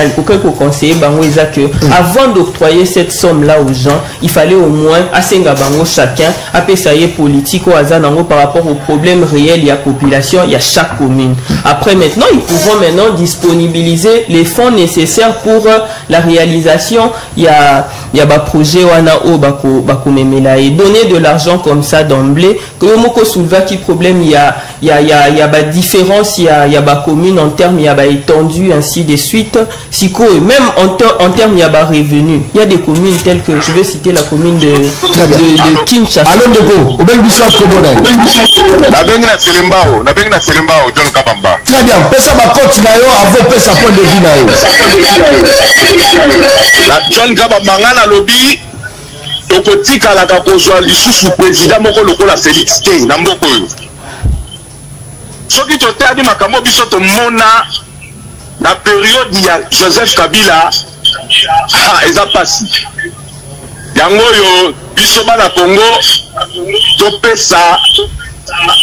bango, que, avant d'octroyer cette somme-là aux gens, il fallait au moins asenga bango chacun, appesaye politique au hasard par rapport aux problèmes réels, il y a population, il y a chaque commune. Après maintenant, ils pourront maintenant disponibiliser les fonds nécessaires pour la réalisation. Il y a des projets et donner de l'argent comme ça d'emblée. Que moko soulever qui problème il y a des différences, il y a des communes en termes, il y a des étendues, ainsi de suite. Même en termes, il y a des revenus. Il y a des communes telles que, je vais citer la commune de Kinshasa. Allons de go, au même bisou très bien, pesa ma compte na yo avant pesa point de vue na yo. La John Kabamba ngana lobby tokotika la kakozwa lisusu président moko lokola Félix T na mboko yo. Soki totadi makambo biso to mona na période ya Joseph Kabila eza pasi. Yango yo biso bana Congo topesa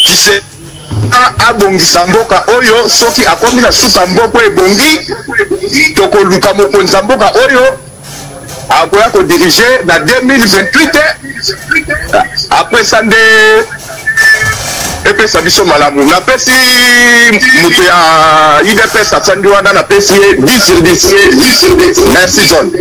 kise abongisa mboka oyo soki akomi na suka mboko ebongi tokoluka mokonzi mboka oyo akoya kodirige na 2028 après ça nde epesa biso malamu napesi moto ya UDPS asandi wana napesi 10 sur 10. Merci John.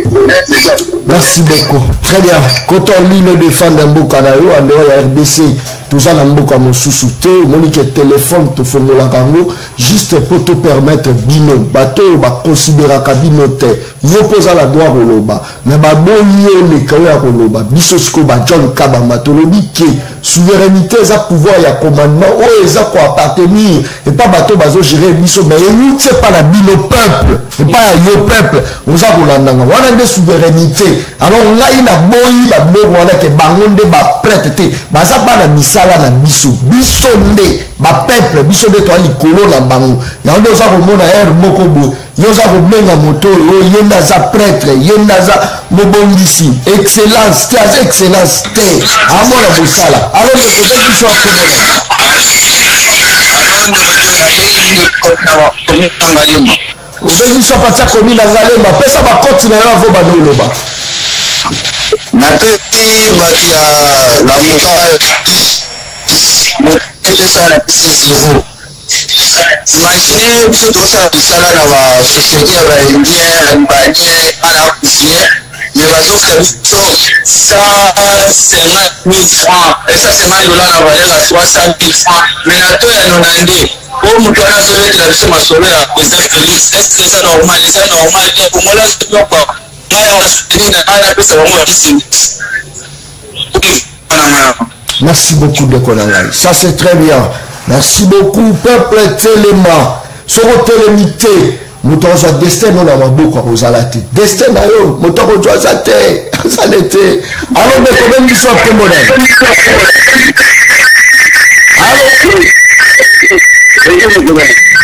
Merci beaucoup. Très bien. Quand on lit le défendre mboka na yo en dehors ya RDC tout ça na mboka mosusu te monique téléphone to fongola kango juste pour te permettre bino bato ba considérer ka bino te yo posa la droit koloba mais ba boyo le kawa koloba biso siko ba John Kabamba to lobi ke souveraineté za pouvoir ya commandement o eza ko appartenir et pas bato bazo gérer biso mais nous c'est pas la bino peuple et pas yo peuple on a kolandanga wana de souveraineté alors là il a boyi ba bo wana ke bangonde ba prêtre te baza pas na misala na biso nde ba peuple biso de to likolo na bango yango za komona er moko bo yoza kobenga moto yo yenda za prêtre yenda za mobongisi excellence te az excellence te amona bosala alors le peut biso obengi so patia komi na Ngalemba pesa bakoti na yo avo banoloba napesi bato ya lamuka motesala pesi zero. Imaginez biso tosala misala na basosiété ya baindien libanien ana cousien me bazoka biso 150 000 francs $150 na valela 60 000 francs mais na to ya nonande po moto wana azobetela biso masolo ya président Félix est-ce que eza normal te kongola nyoko ngai wasuteni na ngai napesa bango bakisi. Merci beaucoup de Konangai. Ça c'est très bien. Merci beaucoup peuple Téléma. Soro télémité. Nous avons destin dans la maboko aux alatés. Destin d'ailleurs. Nous avons joué à sa terre. Ça l'était. Alors mais quand même ils sont très modèles.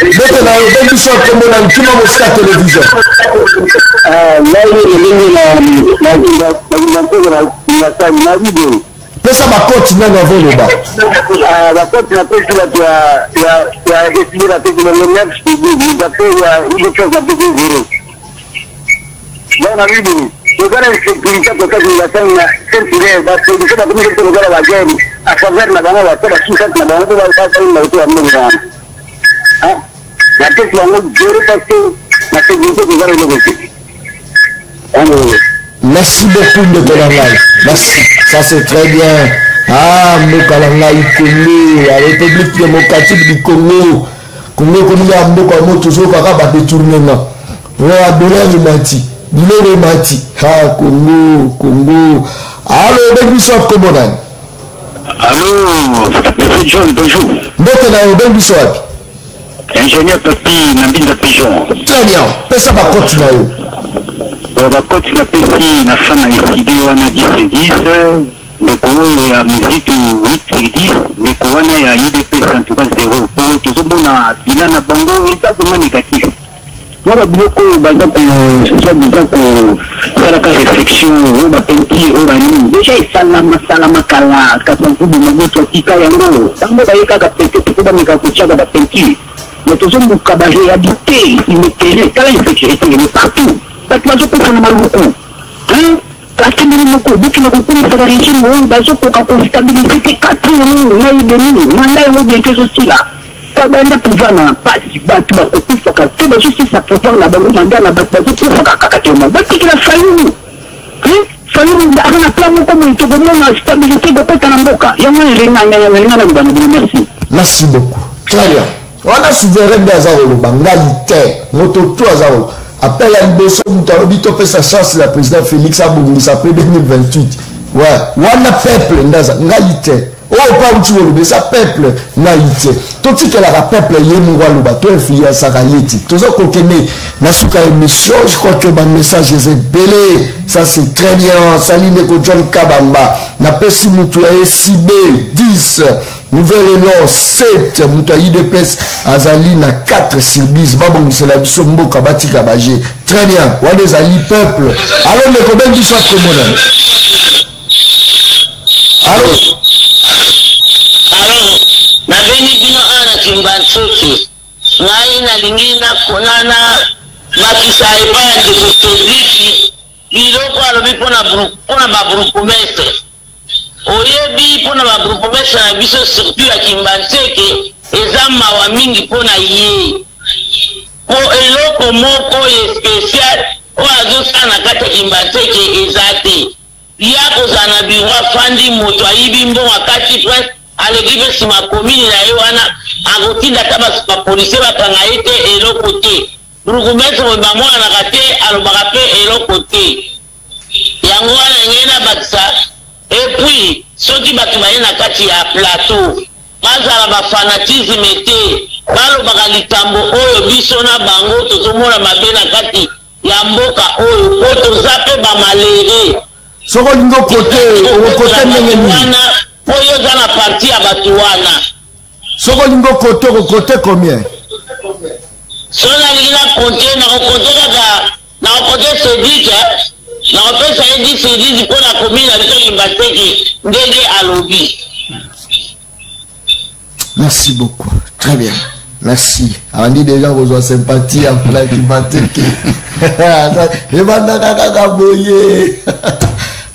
Maintenant ils sont très modèles. Qui m'a montré la télévision? Pesa bakoti nani avoloba bakoti na pesa ya esili na pesa na next ya ile chose pesa zero bana bibi tukana security kwa kazi ya sana sentire basi ndipo kama kitu kwa wageni afadhali na bana watu basuka na bana kwa sababu na watu wa Mungu na pesa yangu zero pasi na security kwa ile kitu. Merci beaucoup de Konangai. Merci. Ça c'est très bien. Ah, Mokalangai Congo, la République démocratique du Congo. Congo comme ya mboka mo toujours kaka ba détournement. Ouais, Abdoulaye Mati. Bilere Mati. Ah, Congo. Allô, Benguisson Kobonan. Allô, monsieur John, bonjour. Mbete na Benguisson. Ingénieur Papi Nambinda Pigeon. Très bien. Pesa ba continue yo. Bakoti na pesi na sana isidi wana 10-10 ndeko ya muziki 8-10 ndeko wana ya UDPS en tout cas 0 po tozomona bila na bango itazo négatif wala biloko baza ko soit déjà ko faire la réflexion au ba penti au ba ni déjà salama kala ka sanfubu magoto tika yango tango bayeka ka penti ko ba mika ko chaka ba penti mais tozombuka ba réalité il me kala insécurité partout. Parce que je peux faire mal beaucoup. bakende moko buki na kokomisa ba régime oyo bazokoka kostabilize te 4 ans na idemini manda yango bientôt ezosila babanda pouvoir na pasi bato bakokufaka te bazosisa pouvoir na bango manda na bato bazokufaka kaka te mo batikila fayulu fayulu aka na plan moko moyi tokomona stabilité bokota na mboka yango erenga na bana bino merci. Merci beaucoup. Très bien. On a souverain d'Azaro, Bangalité, Moto Azaro. Appel à Mbesso, Moutarobito fait sa chance, la président Félix Abougou, ça fait 2028. Ouais, on a peuple, Ngalité. Oh, pas où tu veux, mais ça peuple, Ngalité. Tout ce qu'elle a peuple, Yémoua Louba, toi, fille, ça Rayeti. Tout ça qu'on connaît, Nasuka émission, je crois que mon message est belé. Ça c'est très bien. Saline ko John Kabamba. Na pesi Moutoua SIB 10. Nouvelle nom 7, Moutaï de Pes, Azali na 4 sur 10, Babon, c'est la Bissombo, Kabati Kabagé. Très bien, Wadez Ali peuple. Alors, les combien du soir comme on a? Allô? Alors, na veni bino ana Kimbansoki, ngai na lingina konana, makisa ebaya de Kostodiki, biloko alobi pona babrukumestre. Oyebi pona bagrupomesa na biso surtout ya Kimbanseke eza mawa mingi pona ye po eloko moko ye spécial oyo azosala na kati ya Kimbanseke eza te ya kozala na biro afandi moto ayibi mbongo akati prince aleki mpe nsima komini na ye wana akotinda ata bapolisier bakanga ye te eloko te burugumestre oyo bamwanaka te alobaka mpe eloko te yango wana ngei na bakisa. Et puis, ceux qui battent na kati ya plateau, bazala ba fanatisme te, balo bakalitambo oyo biso na bango tozomona mabe na kati ya mboka oyo po tozape ba malere. Soko lingo côté ndenge nini? Oyo za na parti ya batu wana. Soko lingo côté combien? Sona lingina côté na côté kaka na côté Cédric. Na opesa yedi Cédric pour la commune à Kimbanseke ndenge alobi. Merci beaucoup. Très bien. Merci. On dit déjà vos sympathie à la Kimbanseke.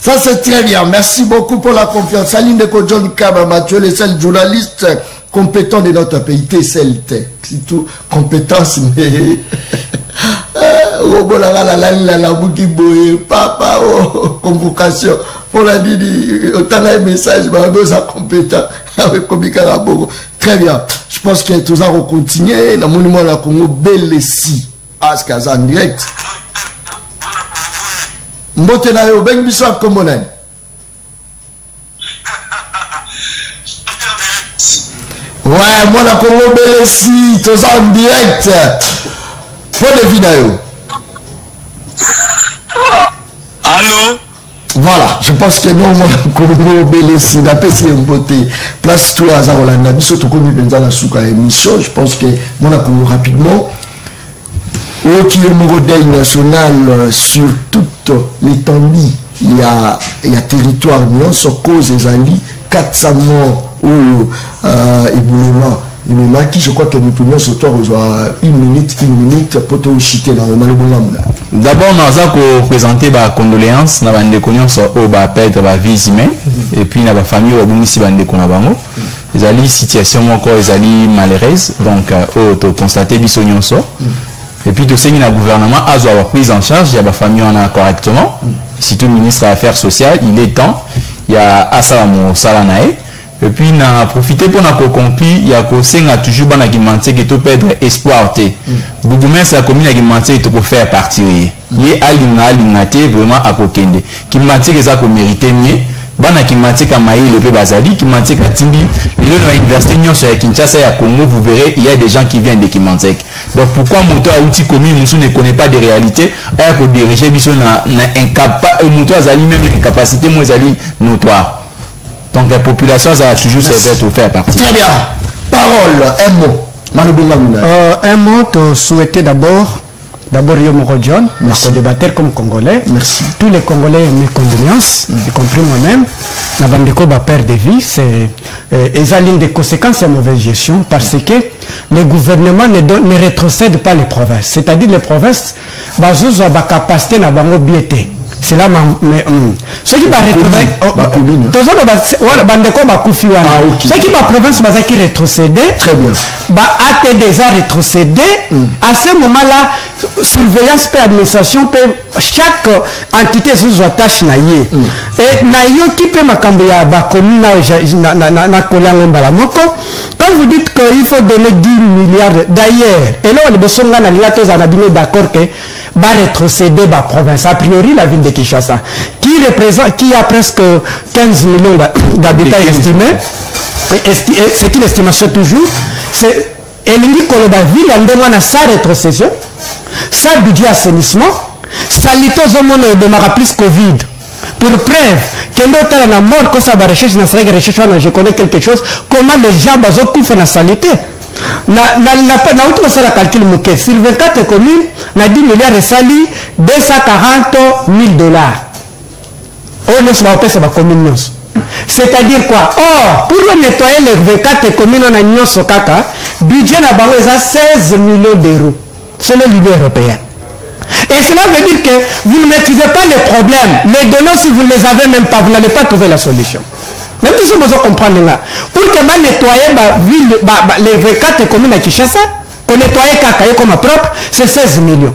Ça c'est très bien. Merci beaucoup pour la confiance. Saline de John Kaba, Mathieu, les seuls journalistes compétents de notre pays. TCLT. C'est tout. Compétence, mais... Papa, convocation. On a dit, autant un message, mais ça compétent. Très bien. Je pense que tout ça va continuer. Le monument de la Congo, Belessi. Askaza en direct. Mbote na yo, ben biswa komonen. Ouais, moi la Congo Belessi, tout ça en direct. Pour les vidéos. Allô? Voilà, je pense que nous, Congo Belessi, d'après si on vote, place tout à Zarolanda, nous sommes comme nous dans la souka émission. Je pense que moi, Congo rapidement. Qui est mon modèle national sur toute l'étendue, il y a territoire, nous sommes cause des alliés, 400 morts ou éboulement. Qui je crois que nous pouvons se faire une minute pour te chiter dans le malheureusement. D'abord, nous avons présenté ma condoléance, nous avons déconnu au perdre ma vie humaine et puis la famille au bout ici les alliés situation encore les alliés malheureuses donc au constater bisognon so et puis de ce que le gouvernement a avoir prise en charge il y a la famille en a correctement surtout le ministre des Affaires sociales il est temps il y a Assalamo Salanae. Et puis, on a profité pour nous compris, il y a toujours bon argumenté qui peut perdre espoir. Bougoumès, c'est la commune argumentée qui peut faire partir. Il y a alignaté vraiment à Kokende. Qui m'a dit que ça peut mériter mieux. Bon, qui m'a dit qu'à Maï, le peu Bazali, qui m'a dit qu'à Timbi, il y a une université sur Kinshasa et à Congo, vous verrez, il y a des gens qui viennent de Kimantek. Donc, pourquoi Mouto a outil commune, Moussou ne connaît pas des réalités, alors que diriger, Bissou n'a Mouto a même une capacité, moi, Zali, notoire. Donc la population ça a toujours servi pour faire partie. Très bien. Parole, un mot. Un mot, souhaiter d'abord Yom Rodjon, notre débatteur comme Congolais. Merci. Tous les Congolais, mes condoléances, y compris moi-même. Navandeko va perdre des vies. C'est l'une des conséquences de la mauvaise gestion parce que le gouvernement ne rétrocède pas les provinces. C'est-à-dire les provinces, ils ont la capacité de biété. c'est là ce qui va retrouver ce qui va province va qui rétrocéder très bien AT déjà rétrocédé à ce moment là surveillance et administration peut chaque entité sous attache na ye et na yo qui peut makambo ya ba commune na kolango mbala moko quand vous dites qu'il faut donner 10 milliards d'ailleurs et là on est besoin na liato za na bino d'accord que va rétrocéder la province. A priori, la ville de Kinshasa, qui a presque 15 millions d'habitants estimés, c'est une estimation toujours, c'est Elingi Koloba ville en demande sa rétrocession, sa budget assainissement, sa litosomone de Maraplis Covid. Pour preuve, que l'autre a la mort, quand ça va rechercher, je connais quelque chose, comment les gens font la sanité. Na autre ça calcul moké sur 24 communes na 10 milliards de sali 240 000 dollars. Oh non, ça va passer ma commune. C'est-à-dire quoi? Or, pour nettoyer les 24 communes on a union sokaka, budget na bango est à 16 millions d'euros. C'est l'Union européenne. Et cela veut dire que vous ne maîtrisez pas les problèmes. Les données, si vous ne les avez même pas, vous n'allez pas trouver la solution. Même si vous comprenez là, pour que je nettoyer les 24 communes à Kinshasa, pour nettoyer Kakaye comme propre, c'est 16 millions.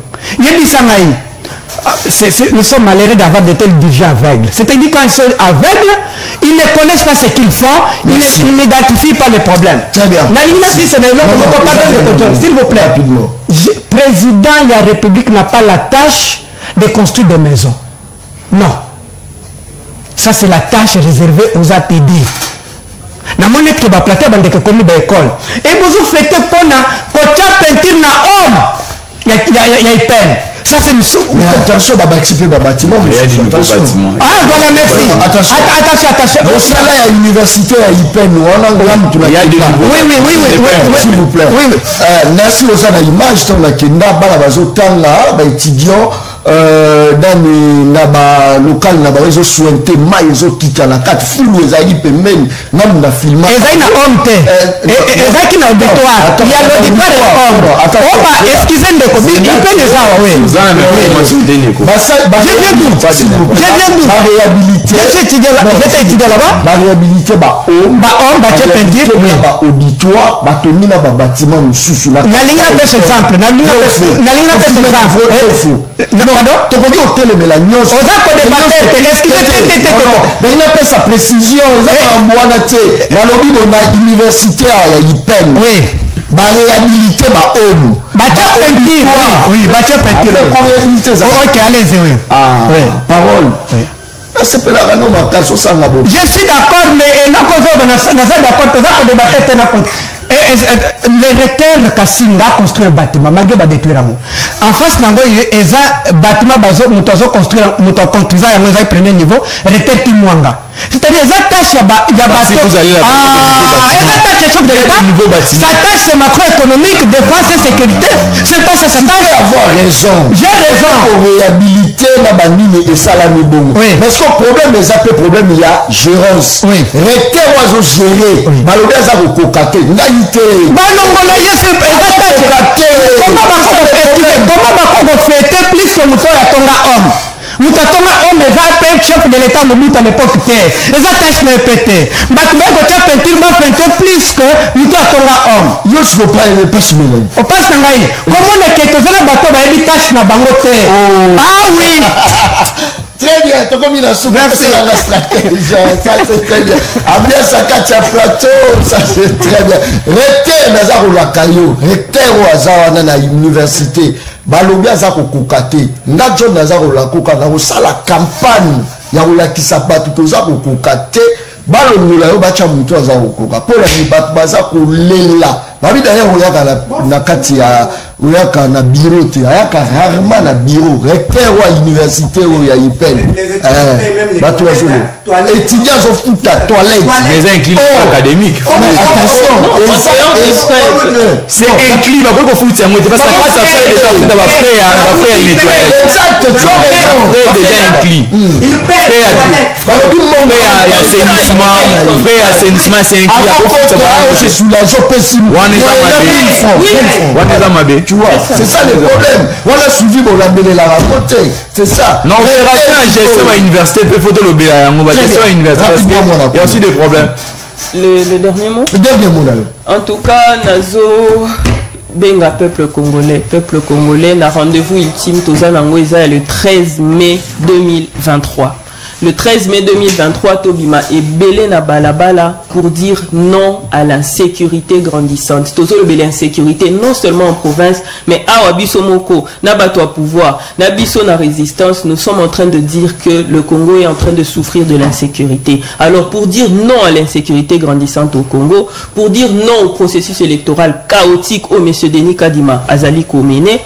Nous sommes malheureux d'avoir de tels dirigeants aveugles. C'est-à-dire quand ils sont aveugles, ils ne connaissent pas ce qu'ils font, ils n'identifient pas les problèmes. Très bien. S'il vous plaît, président de la République n'a pas la tâche de construire des maisons. Non. Ça, c'est la tâche réservée aux ATD. Na mon que va plater dans des communes d'école. Et vous faites pour na peinture na homme. Il y a une peine. Ça, c'est une soupe. Mais attention, bâtiment. Ah, voilà, merci. Attention. Au salaire à l'université, à IPEN, oui. S'il vous plaît. Merci aux image, on a Kenda, Balabazotanga, étudiants. Dans local na bazo sointé mai zo tika la carte fulu ezali pembeni nam na filma ezali na honte ezaki na auditoire il y a l'auditoire oba excusez ndeko ipene zawa we la réhabilité ba auditoire ba tomina ba bâtiment mususu na nalinga pesa exemple nalinga pesa exemple tu peux dire que les mélanges on a pas de bataille est-ce qu'il il a fait sa précision on a la lobby de la université à IPEN oui ba réhabilité ba homme ba peinture oui ba peinture OK allez-y oui parole c'est pas la non ma casse ça la je suis d'accord mais na cause on a d'accord tout ça pour débattre na compte le recteur Kassinga construit un bâtiment malgré ba détruire en face nango eza bâtiment bazo mutozo construire construire ya moza premier niveau recteur Kimwanga c'est-à-dire eza tâche ya bateau eza tâche de l'État sa tâche c'est macroéconomique défense et sécurité c'est pas ça sa tâche avoir raison j'ai raison pour réhabiliter la banine et salami bongo parce que problème les appels problème il y a gérance recteur oiseau gérer balobi aza kokokate balongola yesu comment bakongo fêter plus que moto ya tonga homme moto atonga homme eza pe chef de l'état mobutu à l'époque te eza tâche na epete bato bakotia peinture bapeinture plus que moto atonga homme yo si opasi melai opasi na ngai komona ke tozala bato bayebi tâche na bango te ah oui. Très bien, tu as commis la soupe, c'est la stratégie, ça c'est très bien. Amener sa katia plateau, ça c'est très bien. Recteur Nazaro Lakayo, recteur Ouazara na université, Balobi Azako Kokate, Nadjo Nazaro Lakoka, na la campagne, Yaoula Kisapatu, Tozako Kokate, Balongola yo bacha mutu Azaro Koka, pour la nibat Bazako Lela. Babi d'ailleurs, on a Katia. Oyaka na bureau te ayaka rarement na bureau recteur wa université ya IPEN bato azolo étudiants of futa toilette mais un climat académique attention c'est un climat pour futa moi parce que ça fait déjà futa va faire nettoyer exact tu as raison déjà un climat il paie tout le monde a assainissement c'est un climat je suis là je pèse Waneza mabe tu vois. C'est ça le problème. Voilà, suivi pour l'amener la raconter. C'est ça. Non, j'ai fait à l'université, il faut le béa. On va faire à l'université. Il y a aussi des problèmes. Le dernier mot? Le dernier mot, là. En tout cas, Nazo. Benga peuple congolais, na rendez-vous ultime Tozanangoeza le 13 mai 2023. Le 13 mai 2023, Tobima est belé na balabala pour dire non à l'insécurité grandissante. Tozo le belé insécurité non seulement en province, mais à Wabiso Moko, na bato à pouvoir, na biso na résistance, nous sommes en train de dire que le Congo est en train de souffrir de l'insécurité. Alors pour dire non à l'insécurité grandissante au Congo, pour dire non au processus électoral chaotique au M. Denis Kadima Azali Komene,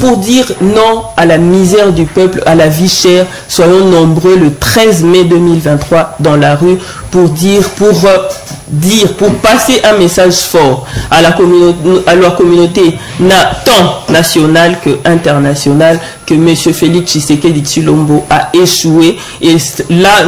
pour dire non à la misère du peuple, à la vie chère, soyons nombreux le 13 mai 2023 dans la rue pour passer un message fort à la communauté tant nationale que internationale que M. Félix Tshisekedi Tshilombo a échoué. Et là,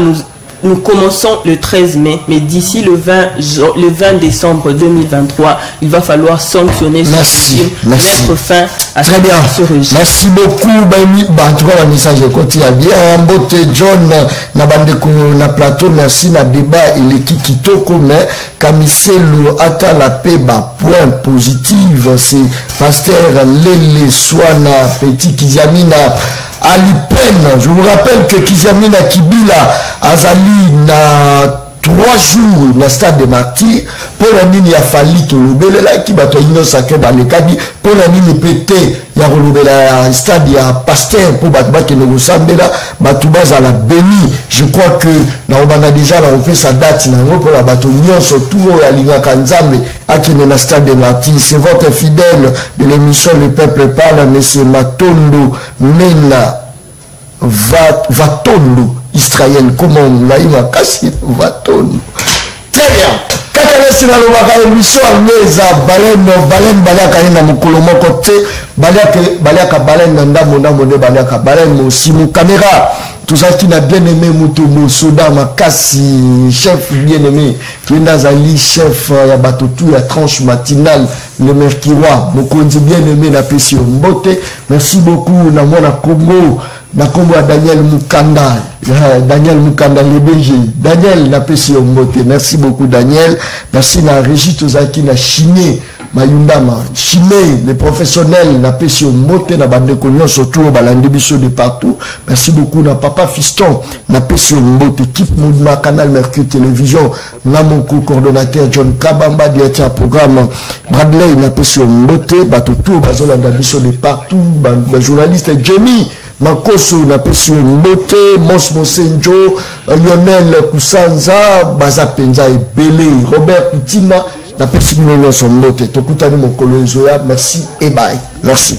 nous commençons le 13 mai, mais d'ici le 20 décembre 2023, il va falloir sanctionner ce régime, mettre fin à ce régime. Merci beaucoup, en tout cas, le message est continue bien. Mbote John, na plateau, merci, na débat, il est kitoko, mais Kamiselo ata la paix, point positif, c'est pasteur Lele Swana, petit Kizamina, Alipen. Je vous rappelle que Kizamina Kibila Azali na 3 jours dans le stade de Martyrs pour la nini a fallu que le belé qui bato ino sacré dans le cabi pour la nini pété ya le stade ya pasteur pour batba que nous sambela batouba à la béni. Je crois que on a déjà fait sa date pour la bato nyon surtout ya linga kanzambe à qui dans le stade de Martyrs. C'est votre fidèle de l'émission Le Peuple Parle, monsieur Matondo Mena Vatondo Israël, comment on l'a eu à casser Vatondo. Très bien. Quand on est dans le émission à Meza, baleine, balaka na mukolo moko te, balaka baleine nanda mona mone balaka baleine aussi mon caméra. Tout ça qui n'a bien aimé Moutomo Soda Makasi, chef bien aimé, Nazali, chef ya batotou ya tranche matinale, le Merkiwa, Mokonzi bien aimé na Pesio Mbote. Merci beaucoup na mona Congo. Na Congo à Daniel Mukanda, le BG. Daniel na Pesio Mbote. Merci beaucoup Daniel. Merci na Régie Tozaki na Chiné. Mayundama, Chimé, les professionnels, la Pesio Mote, na bande konyo, surtout au Balandebiso de partout. Merci beaucoup, na Papa Fiston, na Pesio Mote, équipe Moudma, Canal Mercure Télévision, na mon co-coordonnateur John Kabamba, directeur programme Bradley, na Pesio Mote, bato tout, Bazolandabiso de partout, journaliste Jamie, Makoso, na Pesio Mote, Mos Mosenjo, Lionel Kusanza, Baza Penza et Belé, Robert Poutina, la personne qui nous son note, merci et bye. Merci.